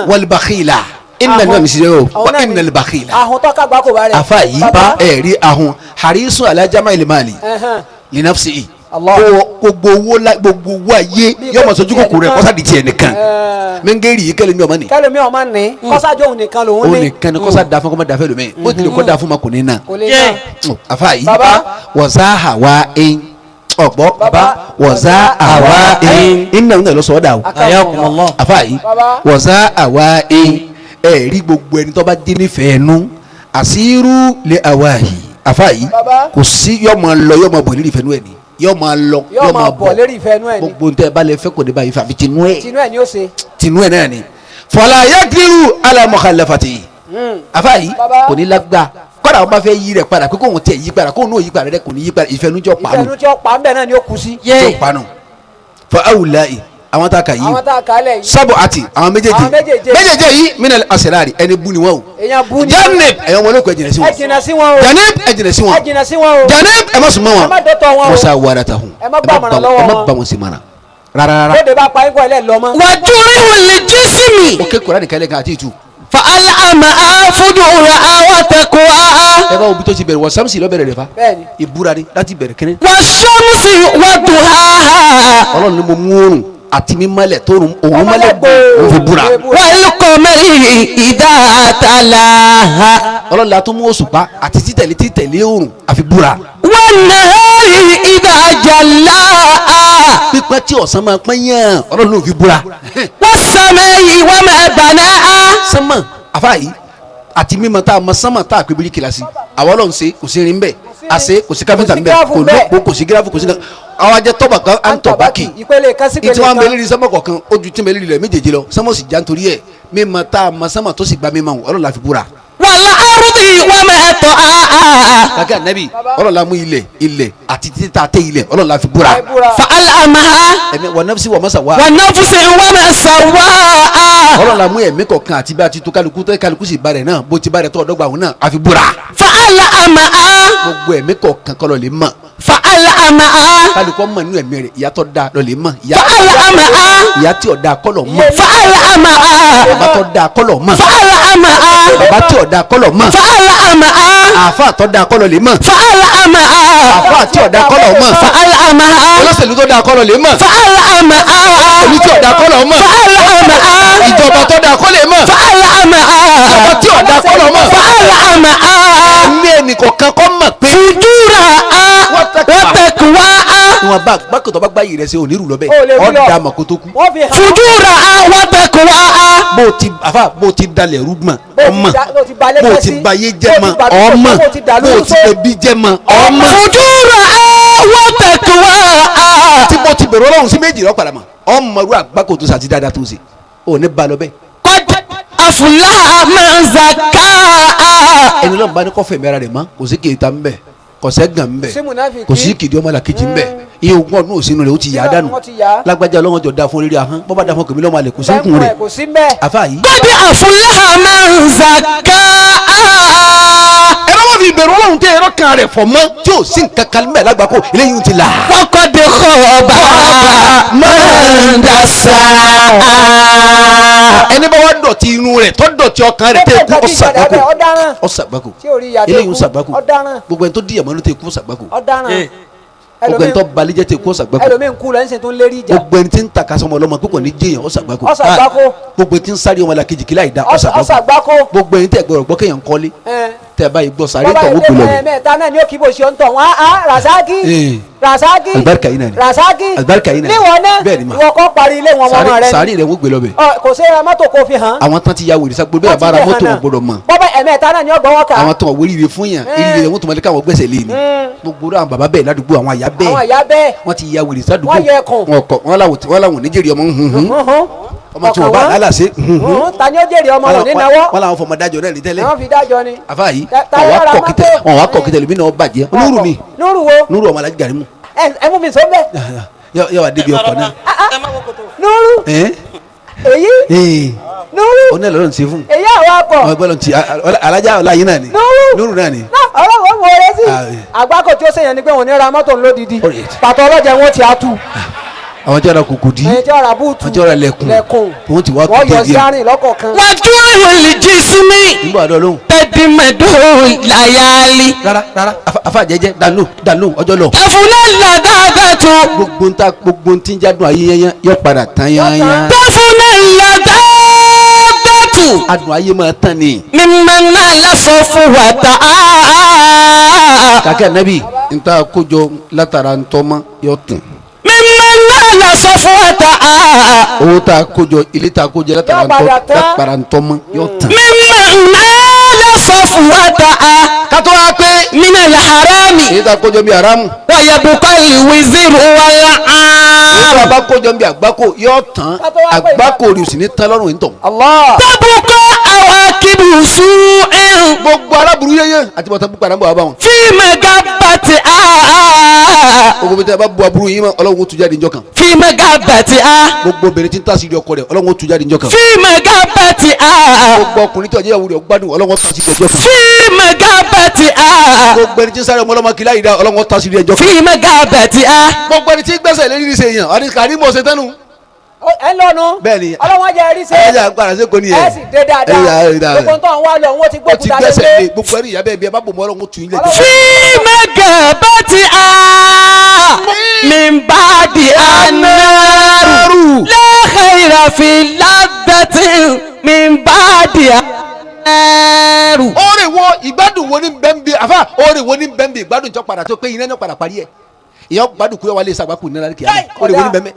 wal bakhila inna ní ọmọ o wa inna al bakhila. ahun tó ká gbáko bá rẹ. àfa yìí bá ẹ̀rí ahun harisun ala jama'il mali li nafsihi gbogbo owó ayé yọmọ sojú kòkòrò rẹ kọsá di tiẹ̀ nìkan mẹngẹrì yìí kẹlẹ mi ọmọ ni. kẹlẹ mi ọmọ ni kọsájọ òun nìkan lòun ní. òun nìkan ni kọsá da fún kọmọ dafẹ lómi bó tilẹ̀ kọ́ da fún ma kò ní na. afa yìí wọ́sá àwa ẹ̀yìn ọ̀gbọ́ baba wọ́sá àwa ẹ̀yìn iná ìnáwó lọ da o. afa yìí wọ́sá àwa ẹ̀yìn ẹ̀rí gbogbo ẹni tó bá dé nífẹ̀ẹ́ nu àṣírù lé àwa yìí afa yìí kò sí yọmọ lọ yọmọ bọ̀ nílì fẹ́nu ẹ̀ ni yóò máa lọ yóò máa bọ̀ lérí ìfẹ́ inú ẹ̀ ni gbogbo ntẹ balẹ̀ fẹ́ kò ní báyìí fàbí tinú ẹ̀ ni ó ṣe tinú ẹ̀ náà ni fọlá yakiru ala mukhalafati afa yìí kò ní lágbá kọ́dà wọn bá fẹ́ yí rẹ̀ padà pé kóun tẹ̀ yí padà kóun n'o yí padà rẹ̀ kò ní yí padà ìfẹ́nujọ́ panu ìfẹ́nujọ́ panu bẹ́ẹ̀ náà ni ó kù sí. jọ́ panu fa awulayi àwọn tá a kà yìí àwọn tá a kà lẹ̀ yìí sábò àti àwọn méjèèjì yìí minal asirari ẹni bú ni wọn o èèyàn bú ni janib ẹ̀yọ́ wọn ló kọ ẹ̀jìnà sí wọn ẹ jìnnà sí wọn o janib ẹ̀jìnà sí wọn ẹ jìnnà sí wọn o janib ẹ má sùn mọ́ wọn ẹ má dọ́tọ̀ wọn o musa wàrà ta hun ẹ má gbà mọ̀ràn lọ́wọ́ ẹ má wọn bá wọn sí mọ̀ràn rárá. ó de bá pa ikú ẹ lẹ́ lọ mọ́. wàjúrí wùlì jísìmì. o ké kura nìkan lẹ́ka àti ìtú. fa alama afudura awatakuwa. ẹ bá wo bí tó ti bẹ̀rẹ̀ wọ samusi lọ bẹ̀rẹ̀ rẹ̀ fa. bẹ́ẹ̀ni ìbúra ni láti bẹ̀rẹ̀ kẹ́nẹ́. wa shamsi wa duhaha. ọlọ́run ni mo mú oorun àti mímọ́lẹ̀ tó rùn òun mọ́lẹ̀ òun fi búra. wal qamari idha talaha. ọlọ́run la tó mú òṣùpá àti títẹ̀lé oorun àfi búra. wan nahari idha jallaha. pípẹ́ tí ọ̀sán máa pẹ́ yàn ọlọ́run ló fi búra. was samai wa ma banaha. sánmà àfáàyí àti mímọ tá a mọ sánmà tá a pè bíríkì la sí àwọn ọlọ́run ṣe kò sí irin bẹ́ẹ̀ a ṣe kò sí káfíńtà bẹ́ẹ̀ kò lóko kò sí gíráfù kò sí àwọn ajẹ́ tọ́ba kan à ń tọ́ bákì ìpele kan sí ìpele ìtí wọn kan bẹ lérí sánmà kọ̀ọ̀kan ojú tí ń bẹ lérí rẹ̀ méjèèjì lọ sánmà sì já nítorí ẹ̀ mímọ tá a mọ sánmà tó sì gba mímọ ọlọ́run la fi búra. wal ardi wa ma ta'aha. kàkà nàbì ọlọ́run la mú ilẹ̀ àti títa tẹ ilẹ̀ ọlọ́run la fi búra. fa alamaha. ẹ̀mí wa nafsi wa ma sawa. wa nafsin wa ma sawaha. ọlọ́run la mú ẹ̀mí kọ̀ọ̀kan àti bí a ti tó kálukú tó kálukú sì bá rẹ̀ náà bó ti bá rẹ̀ tó ọ̀dọ́gba òun náà a fi búra. fa alamaha. gbogbo ẹ̀mí kọ̀ọ̀kan kọ́ lọ lè mọ̀ fa alamaha. kálukọ́ mọ̀ nínú ẹ̀mí rẹ̀ ìyá tó da lọ lè mọ̀ fa alamaha. ìyá tí ò da kọ́lọ̀ mọ̀ fa alamaha. bàbá tó da kọ́lọ̀ mọ̀ fa alamaha. bàbá tí ò da kọ́lọ̀ mọ̀ fa alamaha. àáfà tó da kọ́lọ̀ lè mọ̀ fa alamaha. àáfà tí ò da kọ́lọ̀ mọ̀ fa alamaha. olóṣèlú tó da kọ́lọ̀ lè mọ̀ fa alamaha. olú tí ò da kọ́lọ̀ mọ̀ fa alamaha. ìjọba tó da kọ́lọ̀ mọ̀ fa alamaha. ìjọba tí ò da kọ́lọ̀ mọ̀ fa alamaha. ní ẹnìkọ̀ọ̀kan kọ́ mọ̀ pé fujuraha wa taqwaha. ìwọ̀n bá gbàkọ̀tọ̀ bá gbáyìí rẹ̀ ṣe onírù lọ́bẹ̀ Ó lè rí lọ. ọ̀dà mọ̀ kó tó kú wọ́n fi hàn fujuraha wa taqwaha. bó ti dalẹ̀ rúgbọ̀n ọmọ bó ti balẹ̀ bó jẹ́ ti sí, bayé jẹ́ mọ́ bó ti bàdúgbò, ọmọ bó ti dàlú bó ti só. ẹbí jẹ́ mọ́ ọmọ fujuraha wa taqwaha. tí bó ti bẹ̀rù ọlọ́run sí méjì lọ́pàdà mọ́ ọmọ ru àgbákò tó sàti dáadáa tó ṣe ò ní ba lọ bẹ́ẹ̀. qad aflaha man zakkaha. ẹni lọ́nà bá ní kọ́fẹ̀ mẹ́ra rẹ̀ mọ́ kò sí kìí ń bẹ̀ kò sẹ́gàn ń bẹ̀ sí munafiki kò sí kìdí ọmọ làkejì ń bẹ̀ iye ogún ọdún òsínú rẹ̀ ó ti yá dànù wọ́n ti yá. lágbájá ọlọ́wọ́n jọ da fún rírì ahọ́n bọ́ bá da fún kèmí lọ́mọ alẹ̀ kò sí nkùn rẹ̀ kò sí mbẹ́. àfa yìí. qad aflaha man zakkaha. ẹ lọ́wọ́ fi ìbẹ̀rù ọlọ́run tẹ ẹ̀rọ kan rẹ̀ fọ̀ mọ́ tí ò sí nǹkan kan mẹ́ lágbàkó eléyìí ti là. wa qad khaba man dassaha. ẹni bá wá dọ̀tí inú rẹ̀ tó dọ̀tí ọkàn rẹ̀ tẹ̀ kú ọ̀sàgbákò ọ̀daràn ọ̀sàgbákò tí ò rí ìyá eléyìí ń sàgbákò ọ̀daràn gbogbo ẹni tó di ẹ̀mọ́ ló tẹ̀ kú ọ̀sàgbákò ọ̀daràn gbogbo ẹni tó balẹ̀jẹ́ tẹ̀ kú ọ̀sàgbákò ẹlòmíì ń kú lọ ẹ̀sìn tó ń lérí ìjà gbogbo ẹni tí ń ta kasọmọ ọlọmọ pípọ̀ ní jẹ́yàn ọ̀sàgbákò ọ̀sàgbákò gbogbo ẹni tí ń sáré ọmọ làkejì kílà ìdá ọ̀sàgbákò ọ̀sàgbákò gbogbo ẹni tẹ̀ gbọ́dọ̀ gbọ́ kéèyàn kọ́lé tẹ̀ báyìí gbọ́ sáré bọ́bá tọ̀ wó gbé lọ ilé mẹ́ta náà ni ó kí bó ṣe ń tọ̀ wọ́n á rasaki rasaki alibarika yìí náà ni rasaki alibarika yìí náà ni níwọ̀n náà bẹ́ẹ̀ ni ma ìwọ kọ́ parí ilé wọn ọmọ rẹ sáré rẹ̀ wó gbé lọ bẹ̀ Ọ, kò sí mọ́tò kò fi hàn àwọn tán ti ya wèrè sagbó bẹ́ẹ̀ bára mọ́tò wọn gbọ́dọ̀ mọ̀ bọ́bá ẹ̀mẹ́ta náà ni ó gbọ́wọ́ kà àwọn tó wọn wérí ire fún yàn eré rẹ̀ wọ́n tó mọ̀ lẹ́ka àwọn gbẹ́sẹ̀ lé ni gbogbo àwọn bàbá bẹ́ẹ̀ ládùúgbò àwọn àyà àwọn bẹ́ẹ̀ àyà bẹ́ẹ̀ wọ́n ti ya wèrè sádùúgbò wọ́n yẹ ẹkùn wọ́n làwọn oníjèrè ọmọ ọmọ tí wọ́n bá lálàsẹ́ ta ni ó jèrè ọmọ wọn ní náwó wọ́n làwọn fọmọ dájọ́ náà ní tẹ́lẹ̀ àwọn fi dájọ́ ni àfa yìí táyà ara mọ́tò wọn wá kọ̀ kìtẹ̀ lómi náà bàjẹ́ núrù ni núrù wo núrù ọmọ alájí gàrí mu ẹ mú mi sọ bẹ́ẹ̀ yọ wà débi ọkọ̀ náà núrù èyí núrù ọ̀nà ìlọrin ti fún èyí àwọn akọ ọgbọ́n ti alájà ọláyin náà ni núrù náà ni. ọlọ́wọ́ wo rẹ sí àgbákò tí ó ṣèyàn ni pé wọn ní ra mọ́tò ńlódìdí pàtó ọlọ́jà wọn ti á tu àwọn tí wọ́n ra kòkò dí ẹ̀yìn tí wọ́n ra búùtù àwọn tí wọ́n ra lẹ̀kùn wọ́n ti wá tó wọ́n yọ tẹ̀lé sí àárín lọ́kọ̀ọ̀kan. wàjúrì wòlì jísímì. nígbà àdó lóhùn. tẹ̀dímẹ̀dó làyàlí. rárá afa jẹjẹ dànù ọjọ́ lọ. ẹ̀fúnlẹ̀ làdáadáa tó. gbogbo ntí ń jádùn ayé yẹn yọ padà tán yányán. tẹ̀fúnlẹ̀ làdáadáa tó. adùn ayé máa tán ni. mímọ náà lásọ fún wa ta á. kàkẹ́ nàbì nta kójọ látara ntọ́mọ yọ tún. mímọ náà lásọ fún wa ta á. owó tá a kójọ ilé tá a kójọ látara ntọ́mọ yọ tún. mímọ náà lásọ fún wa ta á. kátó wá pé. nínú ìhàrámì. èyí tá a kójọ bí haramu. wàyà bukali wiziri wàlá èyí tá a á. bá kójọ bí àgbákò yọ tán àgbákò rí o sì ní tán lọ́rùn yìí tán. Allah tabukọ àwọn akíbi sùn ẹ̀hún. gbogbo aláburú yẹyẹ àti bọ́tà púpọ̀ àdánbọ̀ wà bá wọn. fíìmù gábàtì á. gbogbo bí tẹ́ bá bu aburú yín mọ́ Ọlọ́run ó tú jáde níjọ́ kan. fi magabatiha. gbogbo obìnrin tí ń tàṣírí ọkọ rẹ̀ Ọlọ́run ó tú jáde níjọ́ kan. fi magabatiha. gbogbo ọkùnrin tí ọjọ́ ìyàwó rẹ̀ gbádùn Ọlọ́run ó tàṣírí ẹjọ́ kan. fi magabatiha. gbogbo ẹni tí ń sáré ọmọ ọlọ́mọ kìlá ìdá Ọlọ́run ó tàṣírí ẹjọ́ kan. fi magabatiha. gbogbo ẹni tí ń gbẹ́sẹ̀ lérí ní sèyàn àdìsí mọ̀ ṣe tánu. ẹ lọ́nu bẹ́ẹ̀ni ọlọ́wọ́n jẹ́ ẹrí ṣe ẹ jẹ́ àgbàrá sí kò ní ẹ sì dé dáadáa gbogbo tó ń wá lọ wọ́n ti ó ti gbókúta gbẹ́sẹ̀ lé lé gbogbo ẹni ìyá bẹ́ẹ̀ bí ẹ bá bò mọ́ Ọlọ́run ó tù yín lẹ̀. fi magabatiha. min ba'di an-naru. la khayra fi ladhatin min ba'di an-naru. oore wo ìgbádùn wo ni bẹ́ẹ̀ bí àfa oore wo ni bẹ́ẹ̀ bí ìgbádùn tó padà tó pé iná ní padà parí ẹ̀ ìyá gbádùn kúrẹ́ wálé sàgbákù ní nàlẹ́ kìá oore wo ni bẹ́ẹ̀ mẹ́.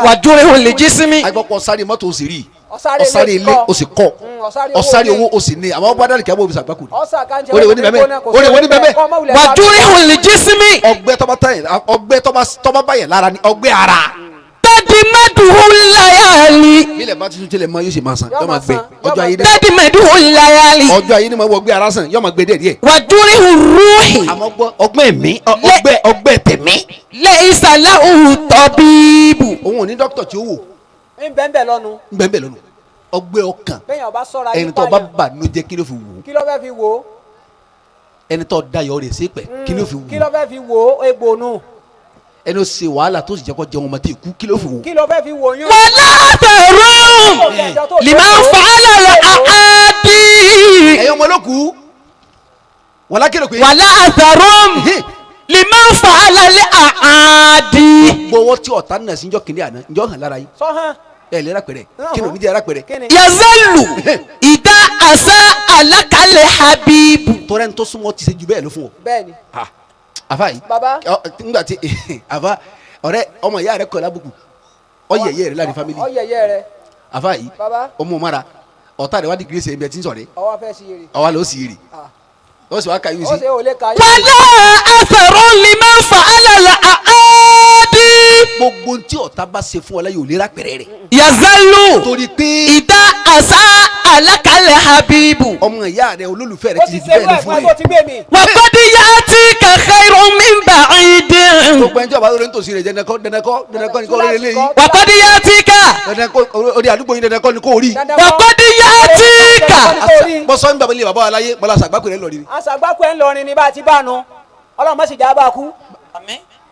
wàjúrihun lè jí sí mi. agbọ́pọ̀ ọ̀sáré mọ́tò ó sì rí ọ̀sáré ilé ó sì kọ́ ọ̀sáré owó ó sì ní àwọn gbádùn kìá bó fi sàgbákù ní. oore wo ni bẹ́ẹ̀ mẹ́ oore wo ni bẹ́ẹ̀ mẹ́. wàjúrihun lè jí sí mi. ọgbẹ́ tọ́ba báyẹ̀ lára ni ọgbẹ́ ara. tadimaduhu layali. ilẹ̀ bá tuntun tilẹ̀ mọ́ yóò sì máa san yóò máa gbẹ ọjọ́ ayé dẹ́ tadimaduhu layali. ọjọ́ ayé ni mo wọ ọgbẹ́ ara sàn yóò máa gbẹ díẹ̀. wàjúrihun ruhi. àmọ́ ọgbẹ́ ẹ̀mí ọgbẹ́ tẹ̀mí. laysa lahu tabibu. òun ò ní dókítà tí ó wò ń bẹ́ẹ̀ lọ́nu bẹ́ẹ̀ lọ́nu ọgbẹ́ ọkàn bẹ́ẹ̀ ọba sọ́ra ẹni tó bá bà ní jẹ́ kí ló fi wò ó kí ló fẹ́ fi wò ó ẹni tó dayọ̀ rẹ̀ sí pẹ̀ kí ló fi wò kí ó ló fẹ́ fi wò ó egbò nù ẹni ó ṣe wàhálà tó sì jẹ́ kó jẹun ọmọ tí kú kí ló fi wò ó. kí ló fẹ́ fi wò yún. wala tarum liman fa'ala al-aadi. ẹ̀yin ọmọ olókùú wàlá kí ló pé. wala tarum liman fa'ala al-aadi. gbowó tí ọ̀tá nà sí njọ́ kìnìún àná njọ́ hàn lára yín sọ́hán ẹ̀ lè rápẹ̀rẹ̀ kí ló ní jẹ́ rápẹ̀rẹ̀. yazalu ida asa alakale habibu. tọ́rẹ́ ní tó súnmọ́ ti ṣe ju bẹ́ẹ̀ ló fún ọ. bẹ́ẹ̀ni àfa yìí baba nígbà tí àfa ọ̀rẹ́ ọmọ ìyá rẹ̀ kọ̀ lábùkù ọ̀yẹ̀yẹ̀ rẹ̀ láti family ọ̀yẹ̀yẹ̀ rẹ̀ àfa yìí baba ọmọ mara ọ̀tá rẹ̀ wá di gírèsì ẹ̀mí ẹ̀ tí ń sọ̀rẹ́ ọwọ́ fẹ́ sí yèrè ọwọ́ ló sì yèrè ó sì wá ka yín ó sí. ṣe ò lè ka yín. wala atharun liman fa'ala al-aadi. gbogbo tí ọ̀tá bá ṣe fún ọ lẹ́yìn ò lè rápẹ̀rẹ̀ rẹ̀. yazalu torí pé ida asa alakale habibu. ọmọ ìyá rẹ̀ olólùfẹ́ ó rẹ̀ ti ti di ṣe bẹ́ẹ̀ fún lọ ẹ̀fọn fún tó rẹ̀. ti gbé mi. wa qad yatika khayrun min ba'idin. gbogbo ẹni tí ọba lórí nítòsí rẹ̀ dẹnẹkọ́ ni kò rí eléyìí wa qad yatika. dẹnẹkọ́ orí àdúgbò yín dẹnẹkọ́ ni kò rí. wa qad yatika. mo sọ nígbà wọlé bàbá wa láyé bọ́lá sàgbákò rẹ̀ lọ́ọ̀rì. aṣàgbákò ẹ̀ ń lọrin ni bá a ti bá a nu ọlọ́run má sì já bá a kú.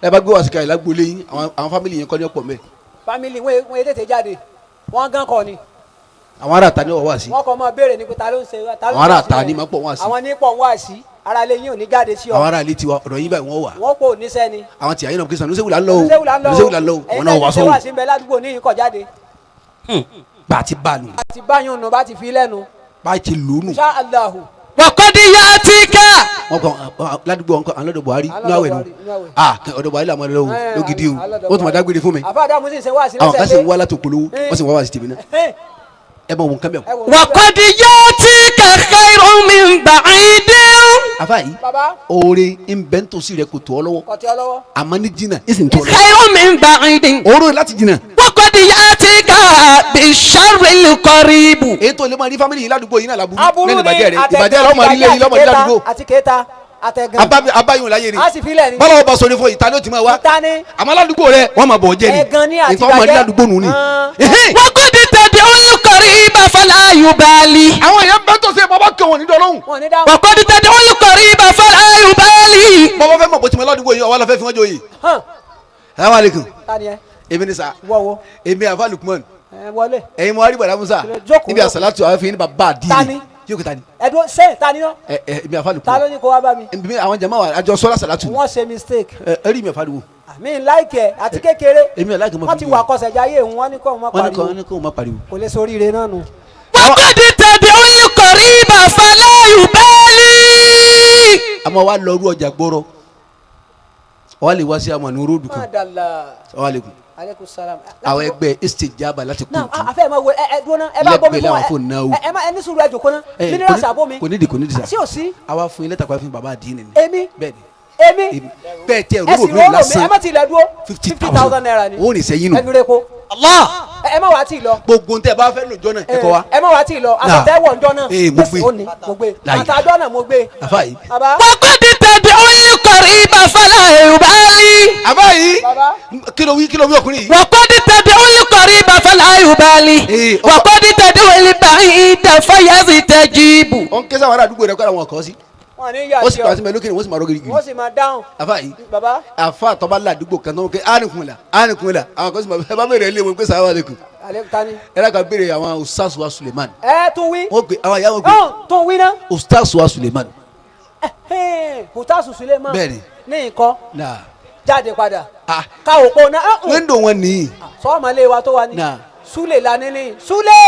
ẹ bá gbé wá sí ká ìlágbó lẹ́yìn àwọn fámìlì yẹn kọ́ ní ọ̀pọ̀ mẹ́. fámìlì wọn tètè jáde wọn gán kọ ni àwọn ará ta ni wọ́n wá sí. wọn kọ mọ béèrè ni pé ta ló ń ṣe ta ló ń àwọn ará ṣe ta sílẹ̀. ni máa pọ̀ wá sí. àwọn ní pọ̀ wá sí ara lè yín ò ní jáde sí ọ àwọn ará ilé tiwa ọ̀dọ̀ yín báyìí wọ́n wà. wọn kò níṣẹ́ ni. àwọn tí àyìn náà kí Sannu Sheu là ń lọ o Sannu Sheu là ń lọ Sannu Sheu là ń lọ o wọn náà wá ẹ̀yin sọ́wọ́. náà ti ṣe wá sí bẹ ládùúgbò ní ìkọ̀ jáde. bá a ti bá a nù àti báyọ̀ nù bá ti fi lẹ́nu. bá a ti lò ó nù. Insha Allahu. wa qad yatika. wọn kọ ládùúgbò wọn kọ àwọn lọ́dọ̀ Buhari ní àwẹ̀ nù ọ̀dọ̀ Buhari làwọn lọ́wọ́ lógidì o wọ́n tún máa dágbére fún mi. àfáàdà mo sì ń ṣe wá sí àwọn kan sì ń lẹ́sẹ̀ wá láti polówó wọ́n sì ń wá wá sí tèmi náà ẹ bá wọn kán bẹ̀ wọ́n. wa qad yatika khayrun min ba'idin. àfa yìí baba oore ń bẹ́ ń tòsí rẹ kò tó ọ lọ́wọ́ kọ̀tí ọ lọ́wọ́. àmọ́ ní jìnnà ẹ sì ń tọ́ lọ. khayrun min ba'idin. oore láti jìnnà. wa qad yatika bisharril qaribu. èyí tó lè máa rí fámìlì yìí ládùúgbò yìí náà láburú aburú lẹ́nu ni ìbàjẹ́ rẹ ìbàjẹ́ rẹ ọmọ ilé yìí lọ́mọ ilé ládùúgbò àti kéta àtẹ̀gàn. abáyún láyé ni a sì filẹ̀ ni. bọ́lá ọba sọ ní fún ìta ni ó ti máa wá ìta ni. àmọ́ ládùúgbò rẹ wọ́n máa bọ̀ jẹ́ ni ẹ̀gàn ni àti ìtọ́ ọmọ ilé bàjẹ́. ládùúgbò nù ni. wa qad tad'ul qariba fala yubali. àwọn èèyàn bẹ́ẹ̀ tó ṣe bàbá kẹ́ wọn ní dọ́lọ́hùn. wọn ò ní dáhùn. wa qad tad'ul qariba fala yubali. bọ́bá fẹ́ mọ̀ bó ti mọ ládùúgbò yìí ọwọ́ lọ fẹ́ fi wọ́n jọ yìí. hàn Assalamu alaikum ta ni ẹ èmi ni sa wọ́wọ́ èmi àfa Lukman ẹ wọlé. ẹ̀yin mo wá rí bàdá Musa Jókòó. níbi àsàlátù àwọn fi ní bàbá Ta àdìyẹ ni? yóò kí ta ni ẹdun ṣe ta ni yọ. èmi àfa ta Lukman ló ní kó wá bá mi. èmi àwọn jama wa àjọ sọ́lá sàlátù wọ́n ṣe mistake. ẹ rí mi àfa dùgbò mi ń láìkẹ́ àti kékeré. èmi ò láìkẹ́ mọ́ wọ́n ti wà kọsẹ̀jáyé òun wọ́n ní kó má wọ́n ní pariwo. kó má pariwo. kò lè soríire náà nù. wa qad tad'ul qariba fala yubali. àmọ́ wa lọ rú ọjà gbọ́rọ̀ wọ́n lè wá sí àmọ́ róòdù kan madala wọ́n lè kú aleykum salaam. àwọn ẹgbẹ́ istijaba láti kú náà tù afẹ́ máa wo ẹ dúró náà ẹ bá bọ́ mi lẹ́gbẹ̀ẹ́ fún làwọn fóònù náà o. ẹ má ẹni sùúrù ẹ jòkó náà minerals àbó mi. kò nídìí sa sí ò sí. àwa fún yín lẹ́tà pàfin bàbá àdìyẹ nìyẹn èmi bẹ́ẹ̀ni èmi bẹ́ẹ̀ tẹ ẹ rúrò sì mi rọrùn mi lásán ẹ má ti ilẹ̀ dúró 50,000 naira ni. ó ní sẹ́yìn nù ẹnu rẹ ko Allah. ẹ má wá tí ì lọ. gbogbo ntẹ bá fẹ́ lòjọ́ náà ẹ kọ́ wa ẹ má wá tí ì lọ àtàtà ẹwọ ǹjọ́ náà. mo gbé. ó ní mo gbé Láyé. àtàjọ́ náà mo gbé. àfa yìí bàbá wa qad tad'ul qariba fala yubali. àbáyé kí ló wí ọkùnrin yìí. وقد تدعو القريب فلا يبالي وقد تدعو البعيد فيستجيب. ó ń ké sáwọn ará àdúgbò rẹ kó àwọn ọkọ sí. wọn ní yà ó sì pàṣẹ mẹlókè ni wọ́n sì máa rọ́gìrì gírí. wọ́n sì máa dáhùn. àfáàyí baba. àfa àtọ́ba ládùúgbò kan tó ń ké ánìkùnlá àwọn kan sì máa bá bèrè ilé wọn pé sàlámù alaykum. tani. ẹ lákà béèrè àwọn ustaz wa Suleiman. ẹ tún wí. wọ́n gbé àwọn ìyá wọn gbé. tún wí ná. ustaz wa Suleiman. Ustaz Suleiman. bẹ́ẹ̀ni. ní nǹkan. náà. jáde padà. káwọ pọ̀ náà. wíńdò wọn nìyí. sọ́ọ̀mọ́lé wa tó wà ní. náà. Sule lani ni Sule.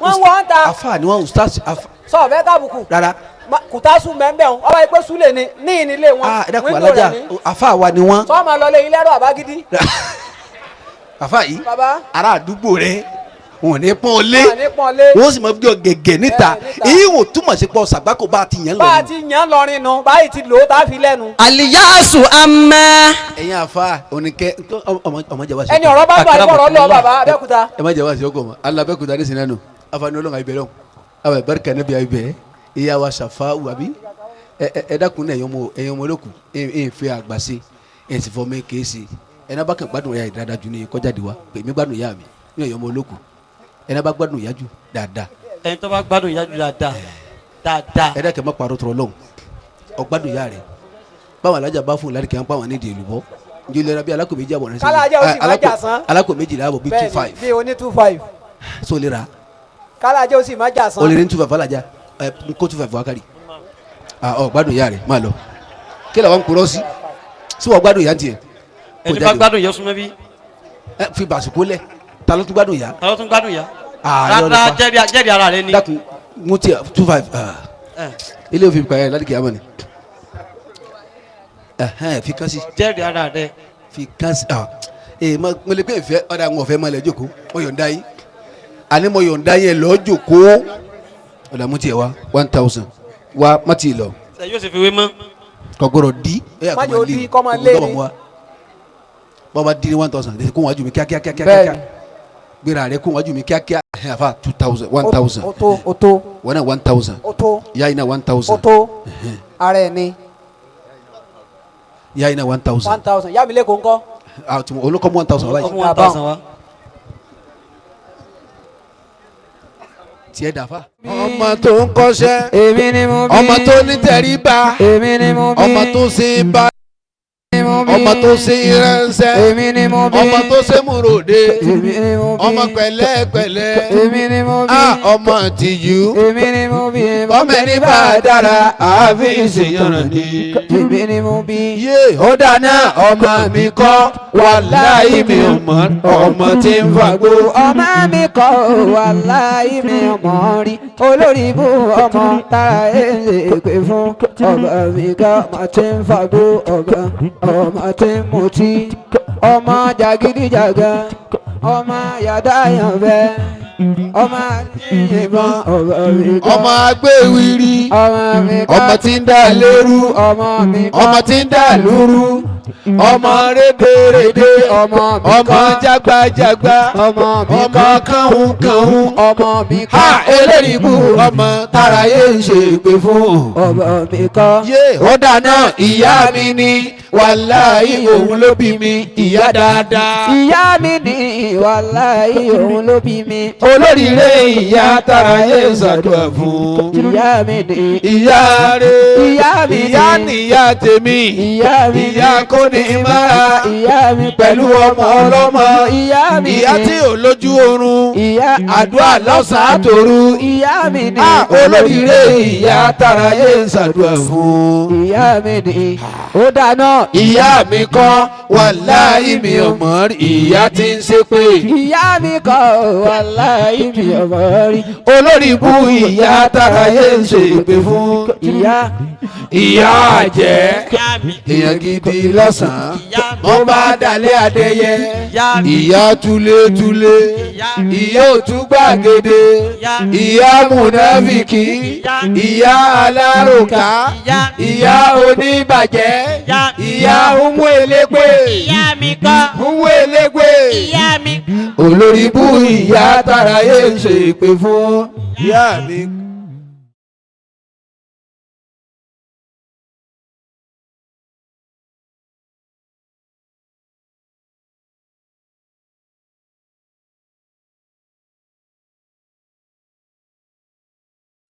wọ́n wọ́n ta. afa ni wọn ustaz afa. sọ bẹ́ẹ̀ kábùkù. rárá. Kùtàsù mẹ́mbẹ́ wọn ọba ìpè Sule ni ní ìnílé wọn. ẹ dákun alájà afa wa ni wọn. sọ́ọ̀mọ́ lọlé ilé ẹ̀rọ àbágídí. afa yìí. baba. ará àdúgbò rẹ wọn ní pọ́n lé lé wọn sì máa bí ọ gẹ̀gẹ̀ níta èyí ò túmọ̀ sí pọ̀ sàgbákò bá a ti yàn lọ. bá a ti yàn lọrin nu báyìí ti lò ó tá a fi lẹ́nu. aliyasu ama. ẹ̀yin àfa oníkẹ́ ọmọ jẹ́ wá sí. ẹni ọ̀rọ̀ bá gbà ìbọ̀rọ̀ lọ bàbá Abẹ́òkúta. ẹ má jẹ́ wá sí ọkọ̀ mọ́ ala Abẹ́òkúta ní sinanu afani olóńgbà ibẹ̀ lọ́hùn àwọn ìbáríkà níbi ibẹ̀ ìyá wa ṣàfà wàbí ẹ dákun náà ẹ̀yin ọmọ olókùn ẹ̀ ń fẹ́ àgbàṣe ẹ̀ sì fọ́ mi kéésì ẹ̀ náà bá kàn gbádùn ìyá ìdádájú ní kọjáde wa pèmí gbádùn ìyá mi ní ẹ̀yin ọmọ olókùn ẹni bá gbádùn ìyá jù dáadáa. ẹni tó bá gbádùn ìyá jù dáadáa. ẹ dákẹ́ má parọ́ tọrọ lọ́hùn ọgbádùn ìyá rẹ̀ báwọn alájà bá fún ìlànà kí wọ́n pa wọn nídìí èlùbọ́ njẹ́ olè rabi alákò méjì àbọ̀ rẹ̀ sí. kálájà ó sì má jà sán. alákò méjì làbọ̀ bíi 2.5. bí oní 2.5. so lè ra. kálájà ó sì má jà sán. olè ní 2.5 alájà kó 2.5 wákàrí. ọgbádùn ìyá rẹ̀ má lọ kí làwọn ń kúrọ́ sí wọ́n gbádùn ìyá tiẹ̀. ẹni bá gbádùn ìyá súnmọ́ bí. fi bàṣukó lẹ̀ ta ló tún gbádùn ìyá. ta ló tún gbádùn ìyá. rárá jẹ́rìí ara rẹ ni. dákun mo tiẹ̀ 2.5 ilé òfin kàyà láti kìí amọ̀ni fi kán sí. jẹ́rìí ara rẹ. fi kán sí mo lè pé ìfẹ́ ọ̀dà àwọn ọ̀fẹ́ máa lẹ̀ jókòó mo yọ̀ǹda yín àní mo yọ̀ǹda yẹn lọ́ọ́ jókòó ọ̀dà mo tiẹ̀ wá 1000 wá má ti lọ. ṣe yóò ṣe fi wé mọ́. kọ̀gbọ́dọ̀ di májò di kọ́ máa lé ní. bọ́ba di ní 1000 kó wájú mi kíákíá gbéra rẹ kó wájú mi kíákíá àfa 2000 1000 o tó wọn náà 1000 o tó ìyá yìí náà 1000 o tó ara ẹ̀ ni ìyá yìí náà 1000 1000 yá mi lẹ́kọ̀ọ́ ńkọ́. olùkọ́ mú 1000 wáyé. ọmọ 1000 wa. tiẹ̀ dàfa. ọmọ tó ń kọ́ṣẹ́ èmi ni mo bí. ọmọ tó ní tẹríba èmi ni mo bí. ọmọ tó ṣe bá ọmọ tó ṣe ìránṣẹ́ èmi ni mo bí. ọmọ tó ṣe múròde èmi ni mo bí. ọmọ pẹ̀lẹ́pẹ̀lẹ́ èmi ni mo bí. ọmọ tìjú èmi ni mo bí. ọmọ ẹni bá dára àfi ìṣèyànràn ni. èmi ni mo bí. yé ó dáná ọmọ mi kọ́ wàláhì mi ò mọ̀ ọmọ tí ń fagbó. ọmọ mi kọ́ wàláhì mi ò mọ̀ rí olórí ibú ọmọ tára ẹ̀ lè pè fún ọmọ mi kọ́ ọmọ tí ń fagbó ọmọ tí ń mutí ọmọ jàgídíjàgan ọmọ yàdá yànfẹ́ ọmọ àdìyìnbọn ọmọ agbéwìrì ọmọ tí ń dà lérú ọmọ tí ń dà lúrú ọmọ rédèrèdè ọmọ jágbàjàgbà ọmọ kànhùnkànhùn ọmọ mi kọ́ ha eléyìíbù ọmọ tàráyé ń ṣe pé fún ọmọ mi kọ́. yé ó dáná ìyá mi ní wàláhì òun ló bí mi ìyá dáadáa. ìyá mi ní wàláhì òun ló bí mi. olóríire ìyá tàráyé ń ṣàdúrà fún. ìyá mi ní. ìyá rẹ̀ ìyá mi ní. ìyá níyá tèmi. ìyá mi ní. ìyá kò ní mára. ìyá mi pẹ̀lú ọmọ ọlọ́mọ. ìyá mi ní. ìyá tí ò lójú oorun. ìyá àdúrà lọ́sàn-án tòru. ìyá mi ní. olóríire ìyá tàráyé ń ṣàdúrà fún. ìyá mi ní. ó dáná. ìyá mi kọ́ wàláhì mi ò mọ̀ rí ìyá tí ń ṣépè. ìyá mi kọ́ wàláhì mi ò mọ̀ rí. olórí ibú ìyá tàráyé ń ṣe ìpè fún. ìyá àjẹ́ èèyàn gidi lọ́sàn-án wọ́n bá dalẹ̀ adẹ́yẹ. ìyá túlétúlé ìyá òtún gbàgede ìyá múnáfìkì ìyá aláròká ìyá oníbàjẹ́ ìyá umu elégbé ìyá mi kọ́ umu elégbé ìyá mi. olórí ibú ìyá tàráyé ń ṣe ìpè fún. ìyá mi.